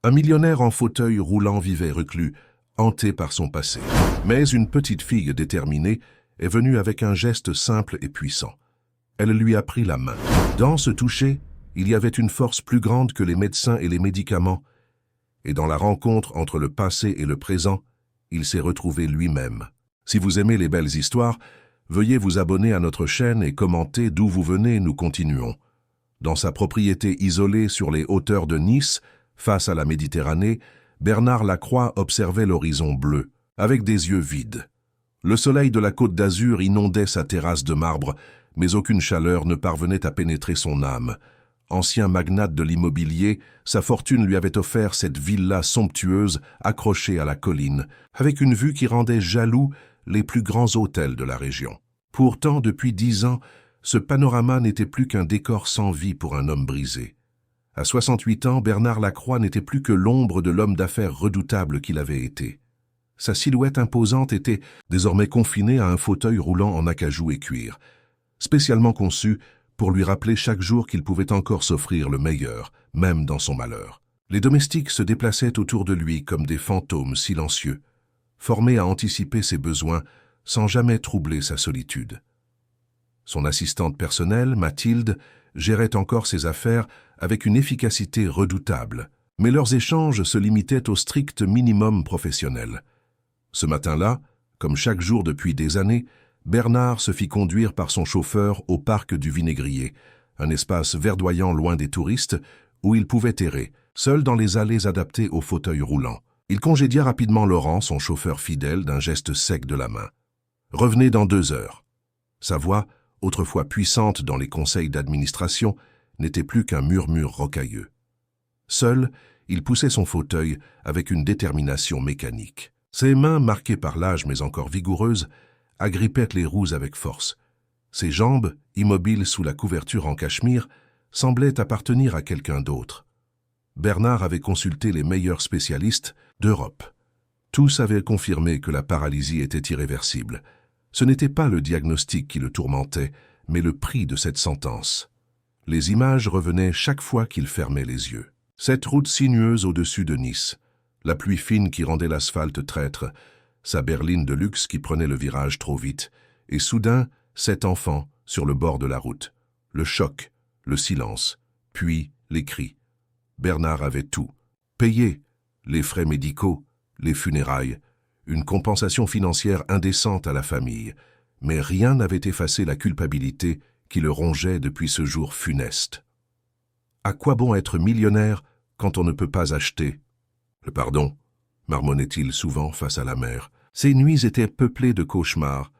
Un millionnaire en fauteuil roulant vivait reclus, hanté par son passé. Mais une petite fille déterminée est venue avec un geste simple et puissant. Elle lui a pris la main. Dans ce toucher, il y avait une force plus grande que les médecins et les médicaments. Et dans la rencontre entre le passé et le présent, il s'est retrouvé lui-même. Si vous aimez les belles histoires, veuillez vous abonner à notre chaîne et commenter d'où vous venez, nous continuons. Dans sa propriété isolée sur les hauteurs de Nice, face à la Méditerranée, Bernard Lacroix observait l'horizon bleu, avec des yeux vides. Le soleil de la Côte d'Azur inondait sa terrasse de marbre, mais aucune chaleur ne parvenait à pénétrer son âme. Ancien magnate de l'immobilier, sa fortune lui avait offert cette villa somptueuse accrochée à la colline, avec une vue qui rendait jaloux les plus grands hôtels de la région. Pourtant, depuis 10 ans, ce panorama n'était plus qu'un décor sans vie pour un homme brisé. À 68 ans, Bernard Lacroix n'était plus que l'ombre de l'homme d'affaires redoutable qu'il avait été. Sa silhouette imposante était désormais confinée à un fauteuil roulant en acajou et cuir, spécialement conçu pour lui rappeler chaque jour qu'il pouvait encore s'offrir le meilleur, même dans son malheur. Les domestiques se déplaçaient autour de lui comme des fantômes silencieux, formés à anticiper ses besoins sans jamais troubler sa solitude. Son assistante personnelle, Mathilde, gérait encore ses affaires avec une efficacité redoutable, mais leurs échanges se limitaient au strict minimum professionnel. Ce matin-là, comme chaque jour depuis des années, Bernard se fit conduire par son chauffeur au parc du Vinaigrier, un espace verdoyant loin des touristes, où il pouvait errer, seul dans les allées adaptées aux fauteuils roulants. Il congédia rapidement Laurent, son chauffeur fidèle, d'un geste sec de la main. « Revenez dans 2 heures. » Sa voix, autrefois puissante dans les conseils d'administration, n'était plus qu'un murmure rocailleux. Seul, il poussait son fauteuil avec une détermination mécanique. Ses mains, marquées par l'âge mais encore vigoureuses, agrippaient les roues avec force. Ses jambes, immobiles sous la couverture en cachemire, semblaient appartenir à quelqu'un d'autre. Bernard avait consulté les meilleurs spécialistes d'Europe. Tous avaient confirmé que la paralysie était irréversible. Ce n'était pas le diagnostic qui le tourmentait, mais le prix de cette sentence. Les images revenaient chaque fois qu'il fermait les yeux. Cette route sinueuse au-dessus de Nice, la pluie fine qui rendait l'asphalte traître, sa berline de luxe qui prenait le virage trop vite, et soudain, 7 enfants sur le bord de la route. Le choc, le silence, puis les cris. Bernard avait tout. Payé, les frais médicaux, les funérailles, une compensation financière indécente à la famille, mais rien n'avait effacé la culpabilité qui le rongeait depuis ce jour funeste. À quoi bon être millionnaire quand on ne peut pas acheter? Le pardon, marmonnait-il souvent face à la mer. Ses nuits étaient peuplées de cauchemars,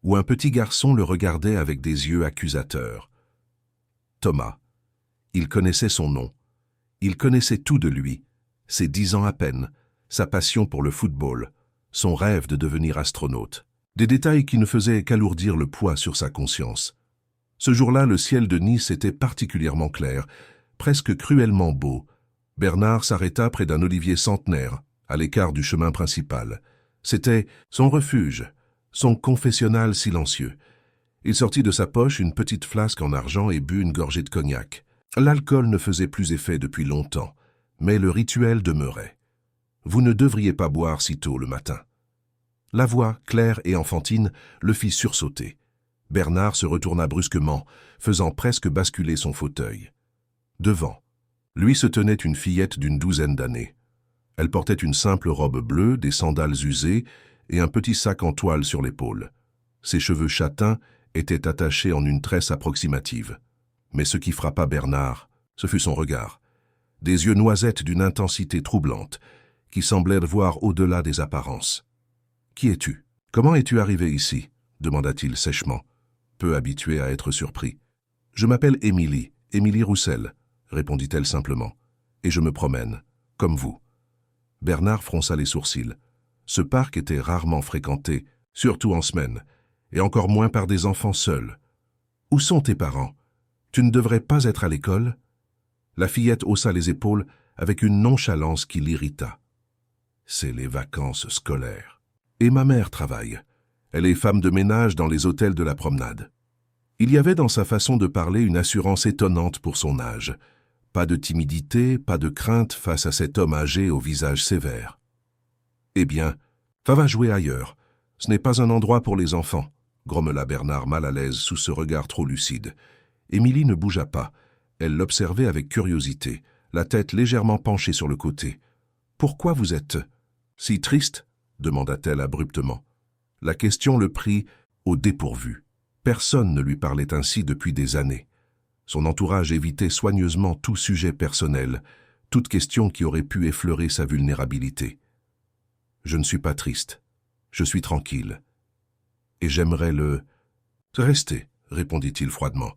où un petit garçon le regardait avec des yeux accusateurs. Thomas. Il connaissait son nom. Il connaissait tout de lui, ses 10 ans à peine, sa passion pour le football, son rêve de devenir astronaute. Des détails qui ne faisaient qu'alourdir le poids sur sa conscience. Ce jour-là, le ciel de Nice était particulièrement clair, presque cruellement beau. Bernard s'arrêta près d'un olivier centenaire, à l'écart du chemin principal. C'était son refuge, son confessionnal silencieux. Il sortit de sa poche une petite flasque en argent et but une gorgée de cognac. L'alcool ne faisait plus effet depuis longtemps, mais le rituel demeurait. Vous ne devriez pas boire si tôt le matin. La voix, claire et enfantine, le fit sursauter. Bernard se retourna brusquement, faisant presque basculer son fauteuil. Devant, lui se tenait une fillette d'une 12aine d'années. Elle portait une simple robe bleue, des sandales usées et un petit sac en toile sur l'épaule. Ses cheveux châtains étaient attachés en une tresse approximative. Mais ce qui frappa Bernard, ce fut son regard. Des yeux noisettes d'une intensité troublante, qui semblaient voir au-delà des apparences. « Qui es-tu? Comment es-tu arrivé ici ?» demanda-t-il sèchement, peu habitué à être surpris. « Je m'appelle Émilie Roussel, » répondit-elle simplement, « et je me promène, comme vous. » Bernard fronça les sourcils. Ce parc était rarement fréquenté, surtout en semaine, et encore moins par des enfants seuls. « Où sont tes parents? Tu ne devrais pas être à l'école ?» La fillette haussa les épaules avec une nonchalance qui l'irrita. « C'est les vacances scolaires. Et ma mère travaille. Elle est femme de ménage dans les hôtels de la promenade. » Il y avait dans sa façon de parler une assurance étonnante pour son âge. Pas de timidité, pas de crainte face à cet homme âgé au visage sévère. « Eh bien, va jouer ailleurs. Ce n'est pas un endroit pour les enfants, » grommela Bernard mal à l'aise sous ce regard trop lucide. Émilie ne bougea pas. Elle l'observait avec curiosité, la tête légèrement penchée sur le côté. « Pourquoi vous êtes si triste ?» demanda-t-elle abruptement. La question le prit au dépourvu. Personne ne lui parlait ainsi depuis des années. Son entourage évitait soigneusement tout sujet personnel, toute question qui aurait pu effleurer sa vulnérabilité. « Je ne suis pas triste. Je suis tranquille. Et j'aimerais rester, répondit-il froidement.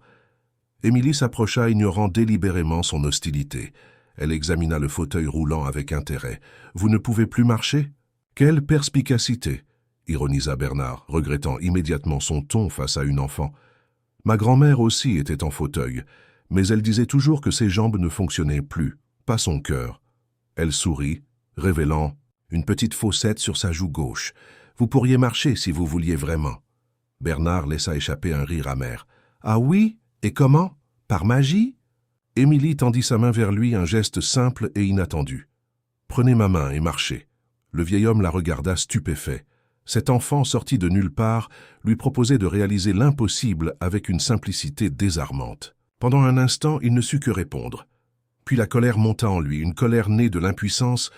Émilie s'approcha, ignorant délibérément son hostilité. Elle examina le fauteuil roulant avec intérêt. « Vous ne pouvez plus marcher ?»« Quelle perspicacité !» ironisa Bernard, regrettant immédiatement son ton face à une enfant. « Ma grand-mère aussi était en fauteuil, mais elle disait toujours que ses jambes ne fonctionnaient plus, pas son cœur. » Elle sourit, révélant une petite fossette sur sa joue gauche. « Vous pourriez marcher si vous vouliez vraiment. » Bernard laissa échapper un rire amer. « Ah oui? Et comment? Par magie ?» Émilie tendit sa main vers lui, un geste simple et inattendu. « Prenez ma main et marchez. » Le vieil homme la regarda stupéfait. Cet enfant sorti de nulle part lui proposait de réaliser l'impossible avec une simplicité désarmante. Pendant un instant, il ne sut que répondre. Puis la colère monta en lui, une colère née de l'impuissance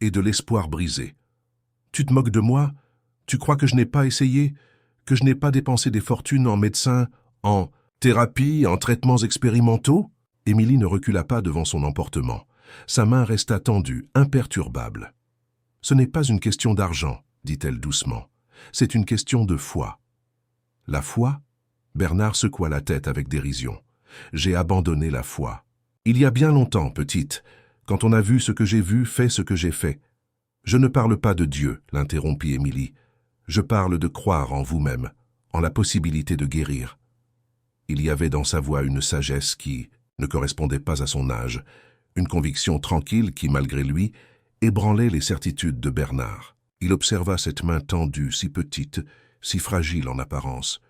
et de l'espoir brisé. « Tu te moques de moi? Tu crois que je n'ai pas essayé? Que je n'ai pas dépensé des fortunes en médecins, en thérapie, en traitements expérimentaux ?» Émilie ne recula pas devant son emportement. Sa main resta tendue, imperturbable. « Ce n'est pas une question d'argent, » dit-elle doucement. « C'est une question de foi. » « La foi ?» Bernard secoua la tête avec dérision. « J'ai abandonné la foi. Il y a bien longtemps, petite, quand on a vu ce que j'ai vu, fait ce que j'ai fait. » « Je ne parle pas de Dieu, » l'interrompit Émilie. « Je parle de croire en vous-même, en la possibilité de guérir. » Il y avait dans sa voix une sagesse qui ne correspondait pas à son âge, une conviction tranquille qui, malgré lui, ébranlait les certitudes de Bernard. Il observa cette main tendue, si petite, si fragile en apparence,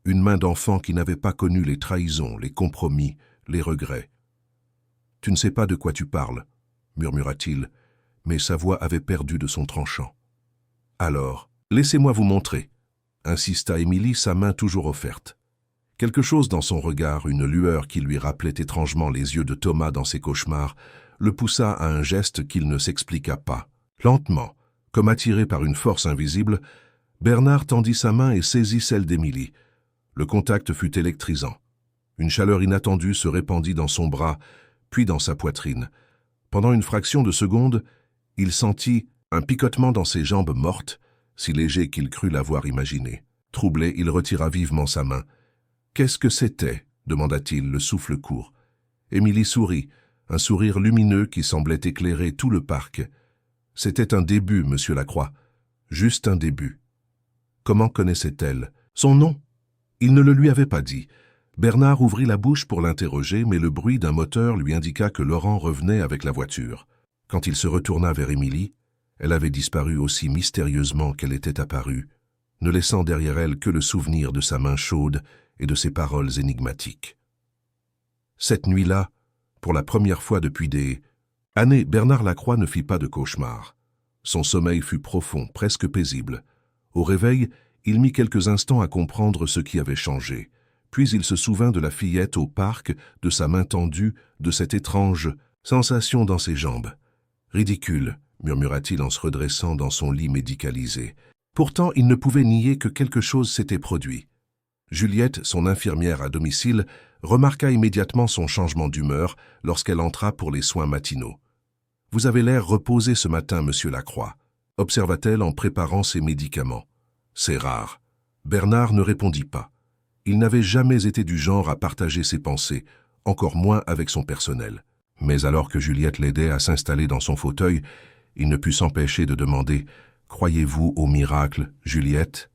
une main d'enfant qui n'avait pas connu les trahisons, les compromis, les regrets. « Tu ne sais pas de quoi tu parles, » murmura-t-il, mais sa voix avait perdu de son tranchant. « Alors, laissez-moi vous montrer, » insista Émilie, sa main toujours offerte. Quelque chose dans son regard, une lueur qui lui rappelait étrangement les yeux de Thomas dans ses cauchemars, le poussa à un geste qu'il ne s'expliqua pas. Lentement, comme attiré par une force invisible, Bernard tendit sa main et saisit celle d'Émilie. Le contact fut électrisant. Une chaleur inattendue se répandit dans son bras, puis dans sa poitrine. Pendant une fraction de seconde, il sentit un picotement dans ses jambes mortes, si léger qu'il crut l'avoir imaginé. Troublé, il retira vivement sa main. « Qu'est-ce que c'était » demanda-t-il, le souffle court. Émilie sourit, un sourire lumineux qui semblait éclairer tout le parc. C'était un début, monsieur Lacroix. Juste un début. Comment connaissait-elle son nom? Il ne le lui avait pas dit. Bernard ouvrit la bouche pour l'interroger, mais le bruit d'un moteur lui indiqua que Laurent revenait avec la voiture. Quand il se retourna vers Émilie, elle avait disparu aussi mystérieusement qu'elle était apparue, ne laissant derrière elle que le souvenir de sa main chaude et de ses paroles énigmatiques. Cette nuit-là, pour la première fois depuis des années, Bernard Lacroix ne fit pas de cauchemar. Son sommeil fut profond, presque paisible. Au réveil, il mit quelques instants à comprendre ce qui avait changé. Puis il se souvint de la fillette au parc, de sa main tendue, de cette étrange sensation dans ses jambes. « Ridicule », murmura-t-il en se redressant dans son lit médicalisé. Pourtant, il ne pouvait nier que quelque chose s'était produit. Juliette, son infirmière à domicile, remarqua immédiatement son changement d'humeur lorsqu'elle entra pour les soins matinaux. « Vous avez l'air reposé ce matin, monsieur Lacroix », observa-t-elle en préparant ses médicaments. « C'est rare. » Bernard ne répondit pas. Il n'avait jamais été du genre à partager ses pensées, encore moins avec son personnel. Mais alors que Juliette l'aidait à s'installer dans son fauteuil, il ne put s'empêcher de demander « Croyez-vous au miracle, Juliette ?»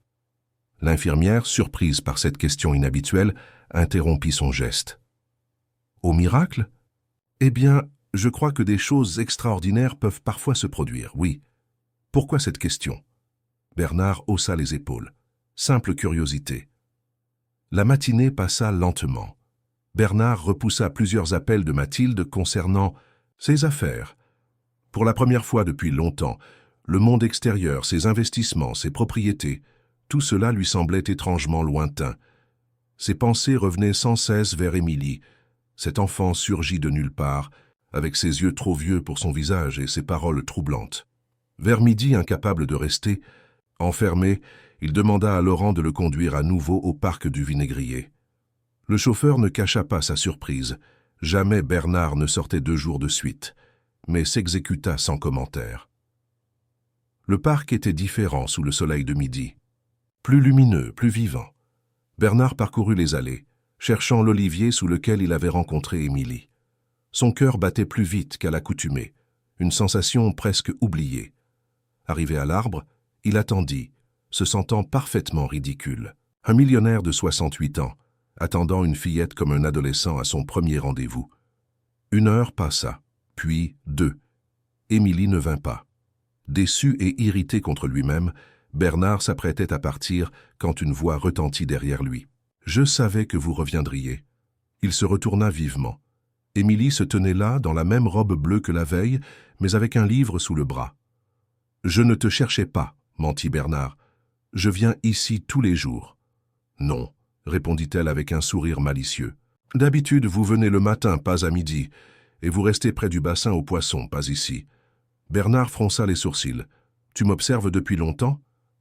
L'infirmière, surprise par cette question inhabituelle, interrompit son geste. « Au miracle ? Eh bien, je crois que des choses extraordinaires peuvent parfois se produire, oui. Pourquoi cette question ?» Bernard haussa les épaules. Simple curiosité. La matinée passa lentement. Bernard repoussa plusieurs appels de Mathilde concernant ses affaires. Pour la première fois depuis longtemps, le monde extérieur, ses investissements, ses propriétés, tout cela lui semblait étrangement lointain. Ses pensées revenaient sans cesse vers Émilie, cet enfant surgi de nulle part, avec ses yeux trop vieux pour son visage et ses paroles troublantes. Vers midi, incapable de rester, enfermé, il demanda à Laurent de le conduire à nouveau au parc du Vinaigrier. Le chauffeur ne cacha pas sa surprise. Jamais Bernard ne sortait 2 jours de suite, mais s'exécuta sans commentaire. Le parc était différent sous le soleil de midi. Plus lumineux, plus vivant. Bernard parcourut les allées, cherchant l'olivier sous lequel il avait rencontré Émilie. Son cœur battait plus vite qu'à l'accoutumée, une sensation presque oubliée. Arrivé à l'arbre, il attendit, se sentant parfaitement ridicule. Un millionnaire de 68 ans, attendant une fillette comme un adolescent à son premier rendez-vous. 1 heure passa, puis 2. Émilie ne vint pas. Déçu et irrité contre lui-même, Bernard s'apprêtait à partir quand une voix retentit derrière lui. « Je savais que vous reviendriez. » Il se retourna vivement. Émilie se tenait là, dans la même robe bleue que la veille, mais avec un livre sous le bras. « Je ne te cherchais pas, » mentit Bernard. « Je viens ici tous les jours. »« Non, » répondit-elle avec un sourire malicieux. « D'habitude, vous venez le matin, pas à midi, et vous restez près du bassin aux poissons, pas ici. » Bernard fronça les sourcils. « Tu m'observes depuis longtemps?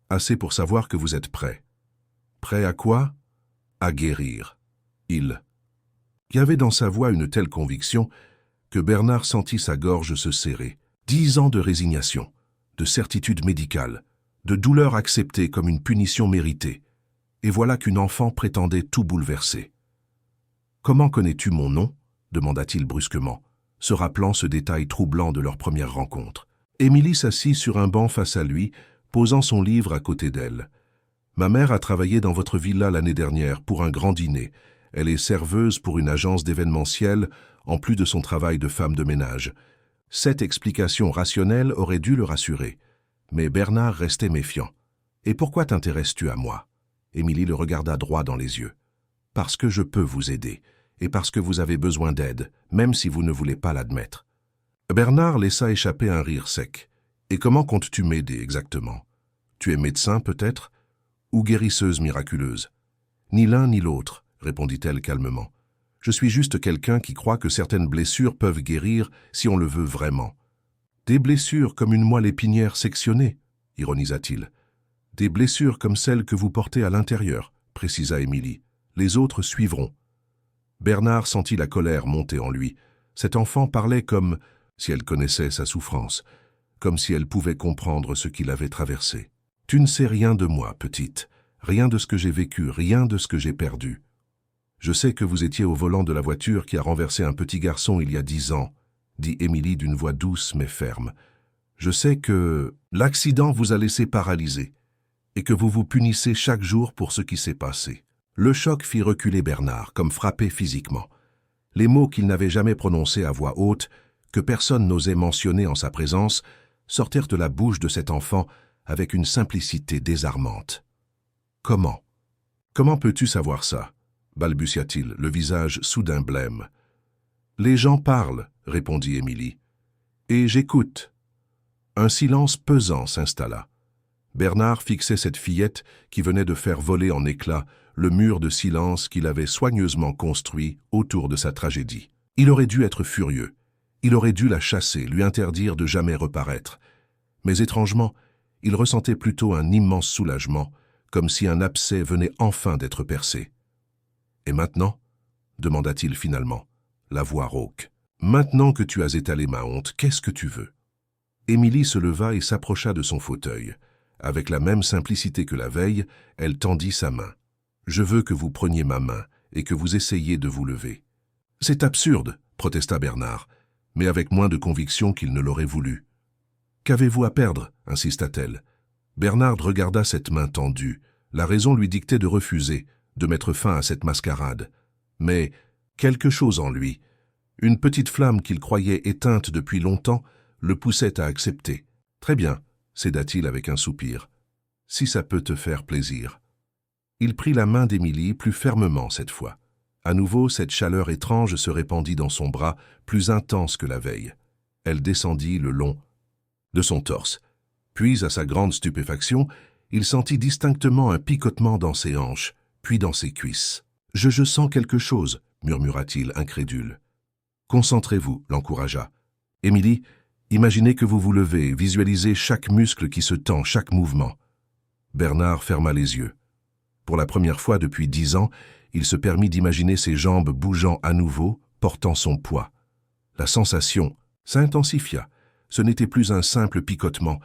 Assez pour savoir que vous êtes prêt. »« Prêt à quoi? » ?»« À guérir. » Il y avait dans sa voix une telle conviction que Bernard sentit sa gorge se serrer. 10 ans de résignation, de certitude médicale, de douleur acceptée comme une punition méritée. Et voilà qu'une enfant prétendait tout bouleverser. « Comment connais-tu mon nom ?» demanda-t-il brusquement, se rappelant ce détail troublant de leur première rencontre. Émilie s'assit sur un banc face à lui, posant son livre à côté d'elle. « Ma mère a travaillé dans votre villa l'année dernière pour un grand dîner. Elle est serveuse pour une agence d'événementiel, en plus de son travail de femme de ménage. » Cette explication rationnelle aurait dû le rassurer. Mais Bernard restait méfiant. « Et pourquoi t'intéresses-tu à moi ?» Émilie le regarda droit dans les yeux. « Parce que je peux vous aider, et parce que vous avez besoin d'aide, même si vous ne voulez pas l'admettre. » Bernard laissa échapper un rire sec. « Et comment comptes-tu m'aider exactement? Tu es médecin peut-être? Ou guérisseuse miraculeuse? »« Ni l'un ni l'autre, » répondit-elle calmement. « Je suis juste quelqu'un qui croit que certaines blessures peuvent guérir si on le veut vraiment. »« Des blessures comme une moelle épinière sectionnée, » ironisa-t-il. « Des blessures comme celles que vous portez à l'intérieur, » précisa Émilie. « Les autres suivront. » Bernard sentit la colère monter en lui. Cet enfant parlait comme si elle connaissait sa souffrance, comme si elle pouvait comprendre ce qu'il avait traversé. « Tu ne sais rien de moi, petite, rien de ce que j'ai vécu, rien de ce que j'ai perdu. Je sais que vous étiez au volant de la voiture qui a renversé un petit garçon il y a 10 ans, dit Émilie d'une voix douce mais ferme. Je sais que l'accident vous a laissé paralysé et que vous vous punissez chaque jour pour ce qui s'est passé. » Le choc fit reculer Bernard, comme frappé physiquement. Les mots qu'il n'avait jamais prononcés à voix haute, que personne n'osait mentionner en sa présence, sortirent de la bouche de cet enfant avec une simplicité désarmante. « Comment? Comment peux-tu savoir ça ?» balbutia-t-il, le visage soudain blême. « Les gens parlent, » répondit Émilie. « Et j'écoute. » Un silence pesant s'installa. Bernard fixait cette fillette qui venait de faire voler en éclats le mur de silence qu'il avait soigneusement construit autour de sa tragédie. Il aurait dû être furieux. Il aurait dû la chasser, lui interdire de jamais reparaître. Mais étrangement, il ressentait plutôt un immense soulagement, comme si un abcès venait enfin d'être percé. « Et maintenant ?» demanda-t-il finalement, la voix rauque. « Maintenant que tu as étalé ma honte, qu'est-ce que tu veux ?» Émilie se leva et s'approcha de son fauteuil. Avec la même simplicité que la veille, elle tendit sa main. « Je veux que vous preniez ma main et que vous essayiez de vous lever. »« C'est absurde, » protesta Bernard, mais avec moins de conviction qu'il ne l'aurait voulu. « Qu'avez-vous à perdre ?» insista-t-elle. Bernard regarda cette main tendue. La raison lui dictait de refuser, de mettre fin à cette mascarade. Mais quelque chose en lui, une petite flamme qu'il croyait éteinte depuis longtemps, le poussait à accepter. « Très bien, » céda-t-il avec un soupir. « Si ça peut te faire plaisir. » Il prit la main d'Émilie plus fermement cette fois. À nouveau, cette chaleur étrange se répandit dans son bras, plus intense que la veille. Elle descendit le long de son torse. Puis, à sa grande stupéfaction, il sentit distinctement un picotement dans ses hanches, puis dans ses cuisses. « Je sens quelque chose », murmura-t-il, incrédule. « Concentrez-vous », l'encouragea. « Émilie, imaginez que vous vous levez, visualisez chaque muscle qui se tend, chaque mouvement. » Bernard ferma les yeux. Pour la première fois depuis 10 ans, il se permit d'imaginer ses jambes bougeant à nouveau, portant son poids. La sensation s'intensifia. Ce n'était plus un simple picotement,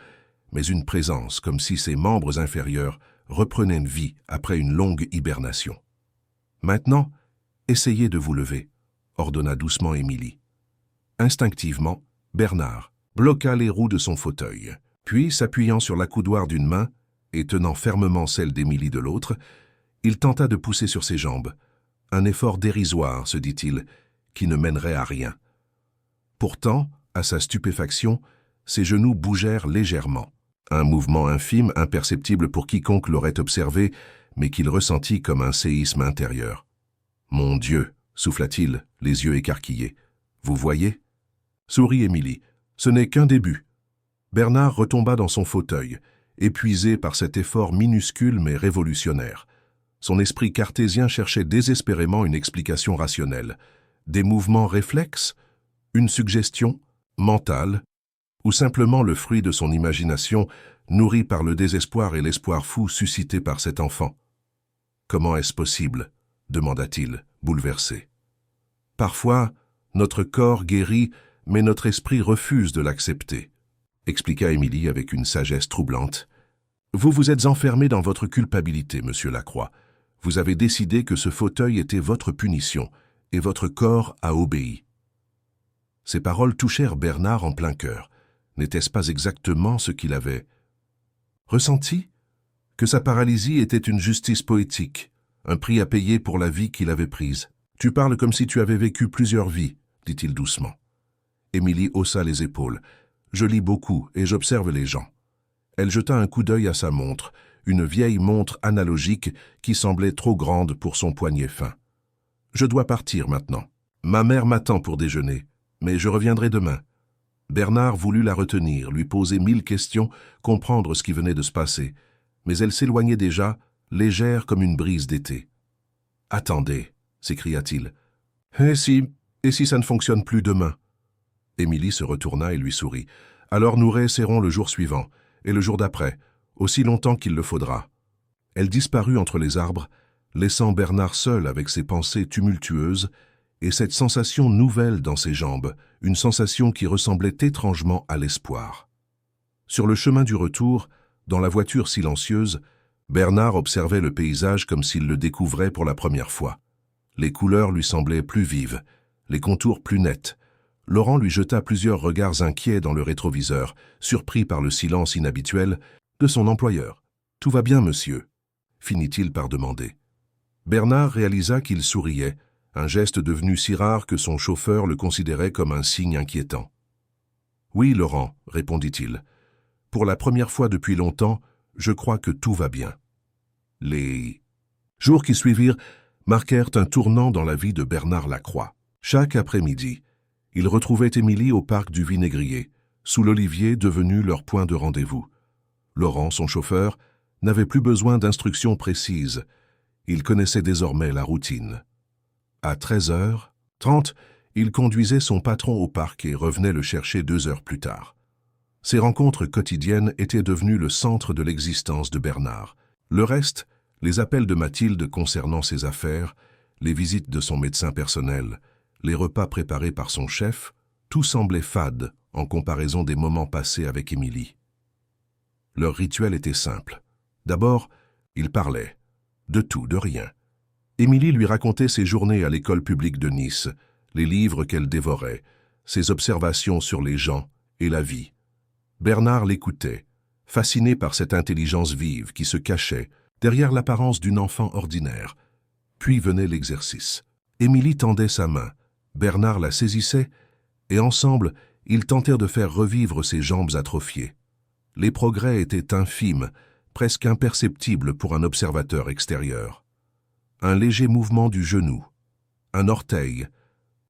mais une présence, comme si ses membres inférieurs reprenaient une vie après une longue hibernation. « Maintenant, essayez de vous lever », ordonna doucement Émilie. Instinctivement, Bernard bloqua les roues de son fauteuil, puis, s'appuyant sur l'accoudoir d'une main et tenant fermement celle d'Émilie de l'autre, il tenta de pousser sur ses jambes. Un effort dérisoire, se dit-il, qui ne mènerait à rien. Pourtant, à sa stupéfaction, ses genoux bougèrent légèrement. Un mouvement infime, imperceptible pour quiconque l'aurait observé, mais qu'il ressentit comme un séisme intérieur. « Mon Dieu !» souffla-t-il, les yeux écarquillés. « Vous voyez ?» Sourit Émilie. « Ce n'est qu'un début. » Bernard retomba dans son fauteuil, épuisé par cet effort minuscule mais révolutionnaire. Son esprit cartésien cherchait désespérément une explication rationnelle. Des mouvements réflexes? Une suggestion? Mentale? Ou simplement le fruit de son imagination, nourrie par le désespoir et l'espoir fou suscités par cet enfant? « Comment est-ce possible ?» demanda-t-il, bouleversé. « Parfois, notre corps guérit, mais notre esprit refuse de l'accepter, » expliqua Émilie avec une sagesse troublante. « Vous vous êtes enfermé dans votre culpabilité, monsieur Lacroix. Vous avez décidé que ce fauteuil était votre punition, et votre corps a obéi. » Ces paroles touchèrent Bernard en plein cœur. N'était-ce pas exactement ce qu'il avait ressenti? Que sa paralysie était une justice poétique, un prix à payer pour la vie qu'il avait prise. « Tu parles comme si tu avais vécu plusieurs vies, » dit-il doucement. Émilie haussa les épaules. « Je lis beaucoup et j'observe les gens. » Elle jeta un coup d'œil à sa montre, une vieille montre analogique qui semblait trop grande pour son poignet fin. « Je dois partir maintenant. Ma mère m'attend pour déjeuner, mais je reviendrai demain. » Bernard voulut la retenir, lui poser 1000 questions, comprendre ce qui venait de se passer, mais elle s'éloignait déjà, légère comme une brise d'été. « Attendez !» s'écria-t-il. « Et si ça ne fonctionne plus demain ?» Émilie se retourna et lui sourit. « Alors nous réessaierons le jour suivant, et le jour d'après, aussi longtemps qu'il le faudra. » Elle disparut entre les arbres, laissant Bernard seul avec ses pensées tumultueuses et cette sensation nouvelle dans ses jambes, une sensation qui ressemblait étrangement à l'espoir. Sur le chemin du retour, dans la voiture silencieuse, Bernard observait le paysage comme s'il le découvrait pour la première fois. Les couleurs lui semblaient plus vives, les contours plus nets. Laurent lui jeta plusieurs regards inquiets dans le rétroviseur, surpris par le silence inhabituel de son employeur. « Tout va bien, monsieur ?» finit-il par demander. Bernard réalisa qu'il souriait, un geste devenu si rare que son chauffeur le considérait comme un signe inquiétant. « Oui, Laurent, » répondit-il. « Pour la première fois depuis longtemps, je crois que tout va bien. » Les jours qui suivirent marquèrent un tournant dans la vie de Bernard Lacroix. Chaque après-midi, il retrouvait Émilie au parc du Vinaigrier, sous l'olivier devenu leur point de rendez-vous. Laurent, son chauffeur, n'avait plus besoin d'instructions précises. Il connaissait désormais la routine. À 13h30, il conduisait son patron au parc et revenait le chercher 2 heures plus tard. Ces rencontres quotidiennes étaient devenues le centre de l'existence de Bernard. Le reste, les appels de Mathilde concernant ses affaires, les visites de son médecin personnel, les repas préparés par son chef, tout semblait fade en comparaison des moments passés avec Émilie. Leur rituel était simple. D'abord, ils parlaient. De tout, de rien. Émilie lui racontait ses journées à l'école publique de Nice, les livres qu'elle dévorait, ses observations sur les gens et la vie. Bernard l'écoutait, fasciné par cette intelligence vive qui se cachait derrière l'apparence d'une enfant ordinaire. Puis venait l'exercice. Émilie tendait sa main, Bernard la saisissait, et ensemble, ils tentèrent de faire revivre ses jambes atrophiées. Les progrès étaient infimes, presque imperceptibles pour un observateur extérieur. Un léger mouvement du genou, un orteil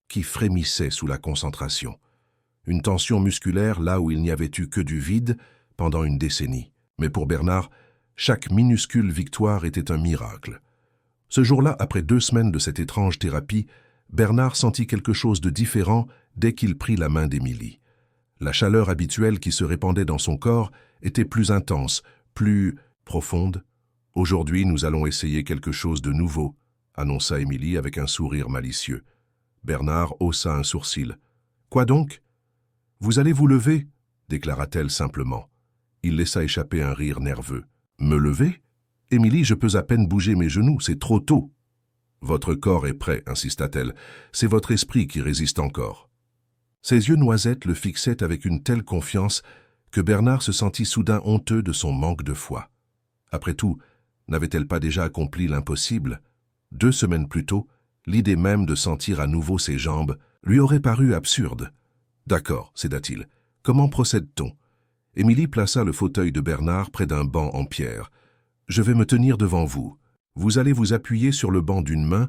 qui frémissait sous la concentration. Une tension musculaire là où il n'y avait eu que du vide pendant une décennie. Mais pour Bernard, chaque minuscule victoire était un miracle. Ce jour-là, après 2 semaines de cette étrange thérapie, Bernard sentit quelque chose de différent dès qu'il prit la main d'Émilie. La chaleur habituelle qui se répandait dans son corps était plus intense, plus profonde. « Aujourd'hui, nous allons essayer quelque chose de nouveau », annonça Émilie avec un sourire malicieux. Bernard haussa un sourcil. « Quoi donc ? Vous allez vous lever » déclara-t-elle simplement. Il laissa échapper un rire nerveux. « Me lever ? Émilie, je peux à peine bouger mes genoux, c'est trop tôt. »« Votre corps est prêt, insista-t-elle. C'est votre esprit qui résiste encore. » Ses yeux noisettes le fixaient avec une telle confiance que Bernard se sentit soudain honteux de son manque de foi. Après tout, n'avait-elle pas déjà accompli l'impossible ? 2 semaines plus tôt, l'idée même de sentir à nouveau ses jambes lui aurait paru absurde. « D'accord, céda-t-il. Comment procède-t-on » Émilie plaça le fauteuil de Bernard près d'un banc en pierre. « Je vais me tenir devant vous. Vous allez vous appuyer sur le banc d'une main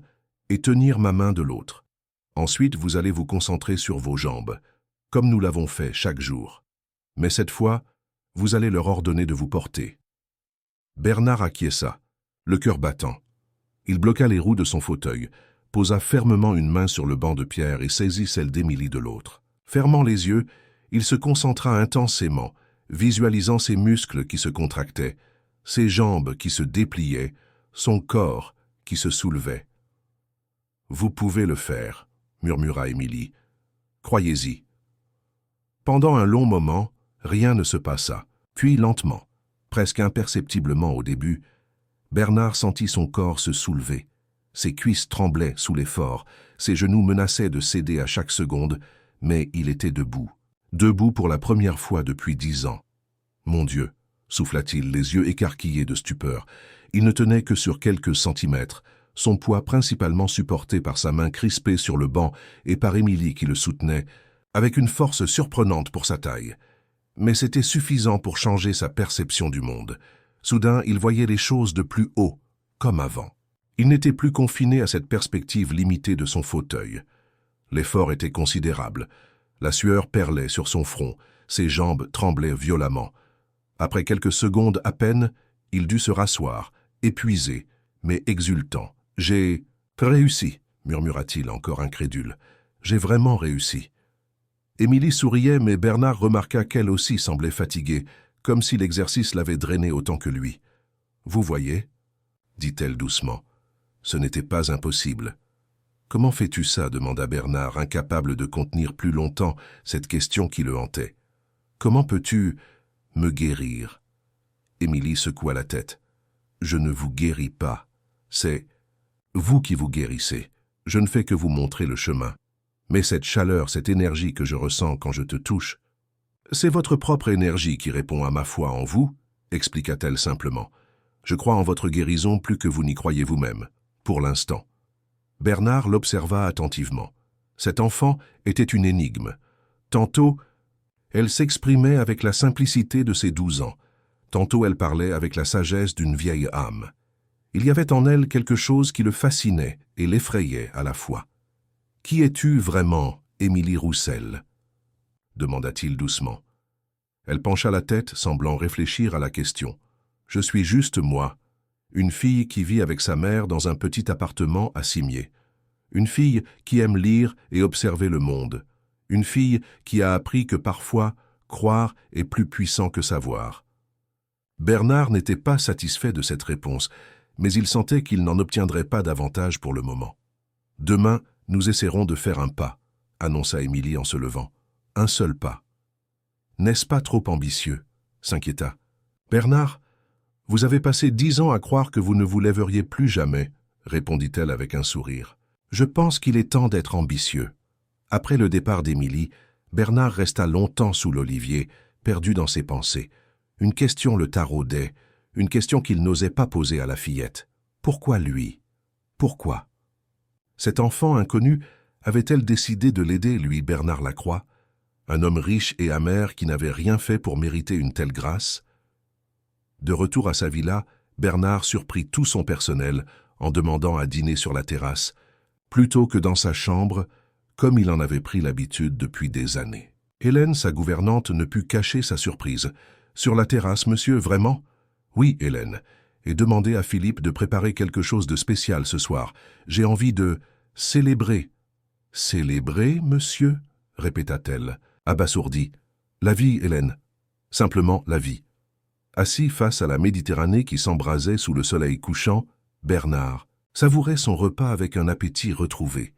et tenir ma main de l'autre. Ensuite, vous allez vous concentrer sur vos jambes, comme nous l'avons fait chaque jour. Mais cette fois, vous allez leur ordonner de vous porter. » Bernard acquiesça, le cœur battant. Il bloqua les roues de son fauteuil, posa fermement une main sur le banc de pierre et saisit celle d'Émilie de l'autre. Fermant les yeux, il se concentra intensément, visualisant ses muscles qui se contractaient, ses jambes qui se dépliaient, son corps qui se soulevait. « Vous pouvez le faire, » murmura Émilie. « Croyez-y. » Pendant un long moment, rien ne se passa. Puis lentement, presque imperceptiblement au début, Bernard sentit son corps se soulever. Ses cuisses tremblaient sous l'effort, ses genoux menaçaient de céder à chaque seconde, mais il était debout. Debout pour la première fois depuis 10 ans. « Mon Dieu !» souffla-t-il, les yeux écarquillés de stupeur. Il ne tenait que sur quelques centimètres, son poids principalement supporté par sa main crispée sur le banc et par Émilie qui le soutenait, avec une force surprenante pour sa taille. Mais c'était suffisant pour changer sa perception du monde. Soudain, il voyait les choses de plus haut, comme avant. Il n'était plus confiné à cette perspective limitée de son fauteuil. L'effort était considérable. La sueur perlait sur son front, ses jambes tremblaient violemment. Après quelques secondes à peine, il dut se rasseoir, épuisé, mais exultant. « J'ai réussi », murmura-t-il encore incrédule. « J'ai vraiment réussi. » Émilie souriait, mais Bernard remarqua qu'elle aussi semblait fatiguée, comme si l'exercice l'avait drainée autant que lui. « Vous voyez » dit-elle doucement. « Ce n'était pas impossible. »« Comment fais-tu ça » demanda Bernard, incapable de contenir plus longtemps cette question qui le hantait. « Comment peux-tu me guérir » Émilie secoua la tête. « Je ne vous guéris pas. C'est vous qui vous guérissez. Je ne fais que vous montrer le chemin. Mais cette chaleur, cette énergie que je ressens quand je te touche, c'est votre propre énergie qui répond à ma foi en vous, expliqua-t-elle simplement. Je crois en votre guérison plus que vous n'y croyez vous-même, pour l'instant. » Bernard l'observa attentivement. Cette enfant était une énigme. Tantôt, elle s'exprimait avec la simplicité de ses 12 ans. Tantôt, elle parlait avec la sagesse d'une vieille âme. Il y avait en elle quelque chose qui le fascinait et l'effrayait à la fois. « Qui es-tu vraiment, Émilie Roussel ?» demanda-t-il doucement. Elle pencha la tête, semblant réfléchir à la question. « Je suis juste moi, une fille qui vit avec sa mère dans un petit appartement à Cimiez. Une fille qui aime lire et observer le monde. Une fille qui a appris que parfois, croire est plus puissant que savoir. » Bernard n'était pas satisfait de cette réponse, mais il sentait qu'il n'en obtiendrait pas davantage pour le moment. « Demain, nous essaierons de faire un pas, » annonça Émilie en se levant. « Un seul pas. »« N'est-ce pas trop ambitieux ?» s'inquiéta. « Bernard, vous avez passé 10 ans à croire que vous ne vous lèveriez plus jamais, » répondit-elle avec un sourire. « Je pense qu'il est temps d'être ambitieux. » Après le départ d'Émilie, Bernard resta longtemps sous l'olivier, perdu dans ses pensées. Une question le taraudait, une question qu'il n'osait pas poser à la fillette. Pourquoi lui? Pourquoi? Cet enfant inconnu avait-elle décidé de l'aider, lui, Bernard Lacroix, un homme riche et amer qui n'avait rien fait pour mériter une telle grâce? De retour à sa villa, Bernard surprit tout son personnel en demandant à dîner sur la terrasse. plutôt que dans sa chambre, comme il en avait pris l'habitude depuis des années. Hélène, sa gouvernante, ne put cacher sa surprise. « Sur la terrasse, monsieur, vraiment ?»« Oui, Hélène. Et demandez à Philippe de préparer quelque chose de spécial ce soir. J'ai envie de célébrer. »« Célébrer, monsieur ?» répéta-t-elle, abasourdie. « La vie, Hélène. Simplement la vie. » Assis face à la Méditerranée qui s'embrasait sous le soleil couchant, Bernard savourait son repas avec un appétit retrouvé.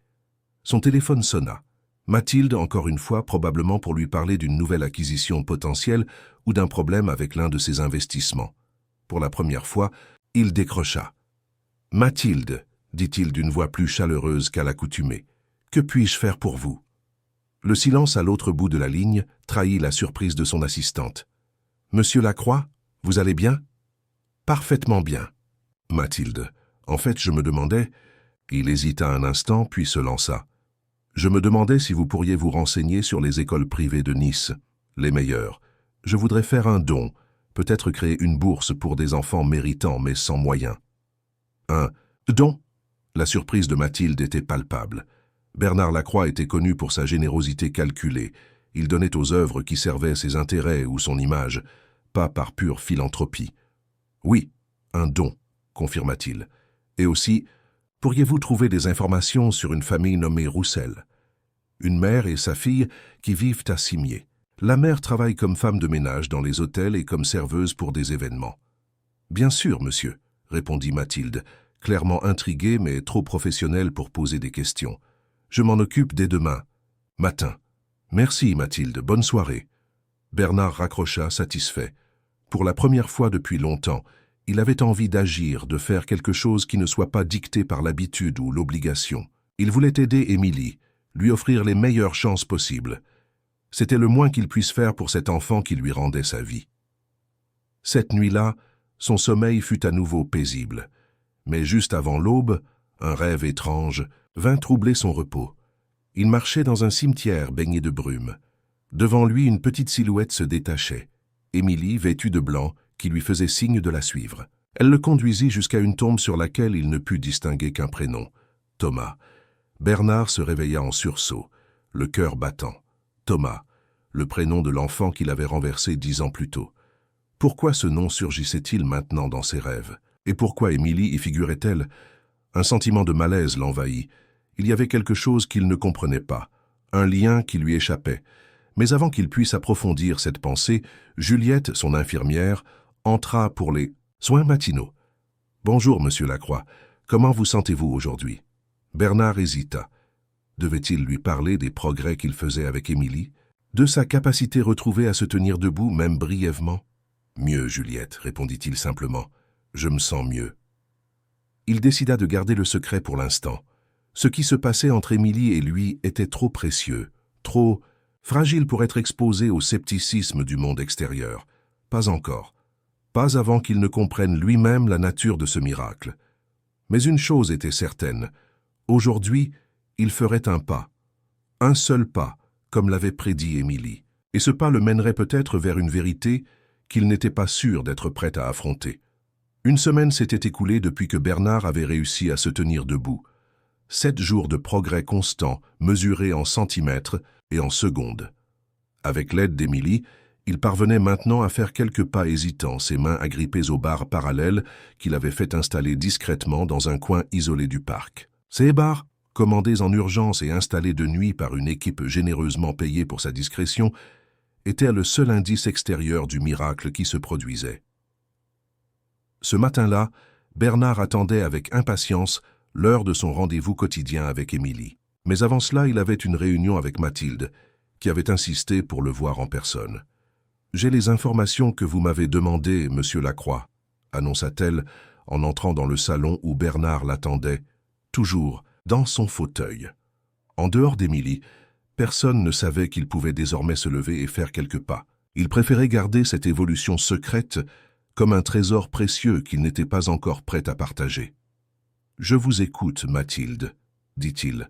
Son téléphone sonna. Mathilde, encore une fois, probablement pour lui parler d'une nouvelle acquisition potentielle ou d'un problème avec l'un de ses investissements. Pour la première fois, il décrocha. « Mathilde, dit-il d'une voix plus chaleureuse qu'à l'accoutumée, que puis-je faire pour vous ?» Le silence à l'autre bout de la ligne trahit la surprise de son assistante. « Monsieur Lacroix, vous allez bien ?»« Parfaitement bien. »« Mathilde, en fait, je me demandais... » Il hésita un instant, puis se lança. « Je me demandais si vous pourriez vous renseigner sur les écoles privées de Nice, les meilleures. Je voudrais faire un don, peut-être créer une bourse pour des enfants méritants mais sans moyens. » « Un don ?» La surprise de Mathilde était palpable. Bernard Lacroix était connu pour sa générosité calculée. Il donnait aux œuvres qui servaient ses intérêts ou son image, pas par pure philanthropie. « Oui, un don, » confirma-t-il. « Et aussi, pourriez-vous trouver des informations sur une famille nommée Roussel? Une mère et sa fille qui vivent à Cimier. La mère travaille comme femme de ménage dans les hôtels et comme serveuse pour des événements. »« Bien sûr, monsieur, » répondit Mathilde, clairement intriguée mais trop professionnelle pour poser des questions. « Je m'en occupe dès demain. Matin. »« Merci, Mathilde, bonne soirée. » Bernard raccrocha, satisfait. Pour la première fois depuis longtemps, il avait envie d'agir, de faire quelque chose qui ne soit pas dicté par l'habitude ou l'obligation. Il voulait aider Émilie, lui offrir les meilleures chances possibles. C'était le moins qu'il puisse faire pour cet enfant qui lui rendait sa vie. Cette nuit-là, son sommeil fut à nouveau paisible. Mais juste avant l'aube, un rêve étrange vint troubler son repos. Il marchait dans un cimetière baigné de brume. Devant lui, une petite silhouette se détachait. Émilie, vêtue de blanc, qui lui faisait signe de la suivre. Elle le conduisit jusqu'à une tombe sur laquelle il ne put distinguer qu'un prénom. Thomas. Bernard se réveilla en sursaut, le cœur battant. Thomas, le prénom de l'enfant qu'il avait renversé 10 ans plus tôt. Pourquoi ce nom surgissait-il maintenant dans ses rêves? Et pourquoi Émilie y figurait-elle? Un sentiment de malaise l'envahit. Il y avait quelque chose qu'il ne comprenait pas, un lien qui lui échappait. Mais avant qu'il puisse approfondir cette pensée, Juliette, son infirmière, entra pour les soins matinaux. « Bonjour, monsieur Lacroix. Comment vous sentez-vous aujourd'hui ?» Bernard hésita. Devait-il lui parler des progrès qu'il faisait avec Émilie, de sa capacité retrouvée à se tenir debout, même brièvement? « Mieux, Juliette, répondit-il simplement. Je me sens mieux. » Il décida de garder le secret pour l'instant. Ce qui se passait entre Émilie et lui était trop précieux, trop fragile pour être exposé au scepticisme du monde extérieur. Pas encore. Pas avant qu'il ne comprenne lui-même la nature de ce miracle. Mais une chose était certaine. Aujourd'hui, il ferait un seul pas, comme l'avait prédit Émilie. Et ce pas le mènerait peut-être vers une vérité qu'il n'était pas sûr d'être prêt à affronter. Une semaine s'était écoulée depuis que Bernard avait réussi à se tenir debout. 7 jours de progrès constants, mesurés en centimètres et en secondes. Avec l'aide d'Émilie, il parvenait maintenant à faire quelques pas hésitants, ses mains agrippées aux barres parallèles qu'il avait fait installer discrètement dans un coin isolé du parc. Ces barres, commandées en urgence et installées de nuit par une équipe généreusement payée pour sa discrétion, étaient le seul indice extérieur du miracle qui se produisait. Ce matin-là, Bernard attendait avec impatience l'heure de son rendez-vous quotidien avec Émilie. Mais avant cela, il avait une réunion avec Mathilde, qui avait insisté pour le voir en personne. « J'ai les informations que vous m'avez demandées, monsieur Lacroix », annonça-t-elle en entrant dans le salon où Bernard l'attendait, toujours dans son fauteuil. En dehors d'Émilie, personne ne savait qu'il pouvait désormais se lever et faire quelques pas. Il préférait garder cette évolution secrète comme un trésor précieux qu'il n'était pas encore prêt à partager. « Je vous écoute, Mathilde, » dit-il,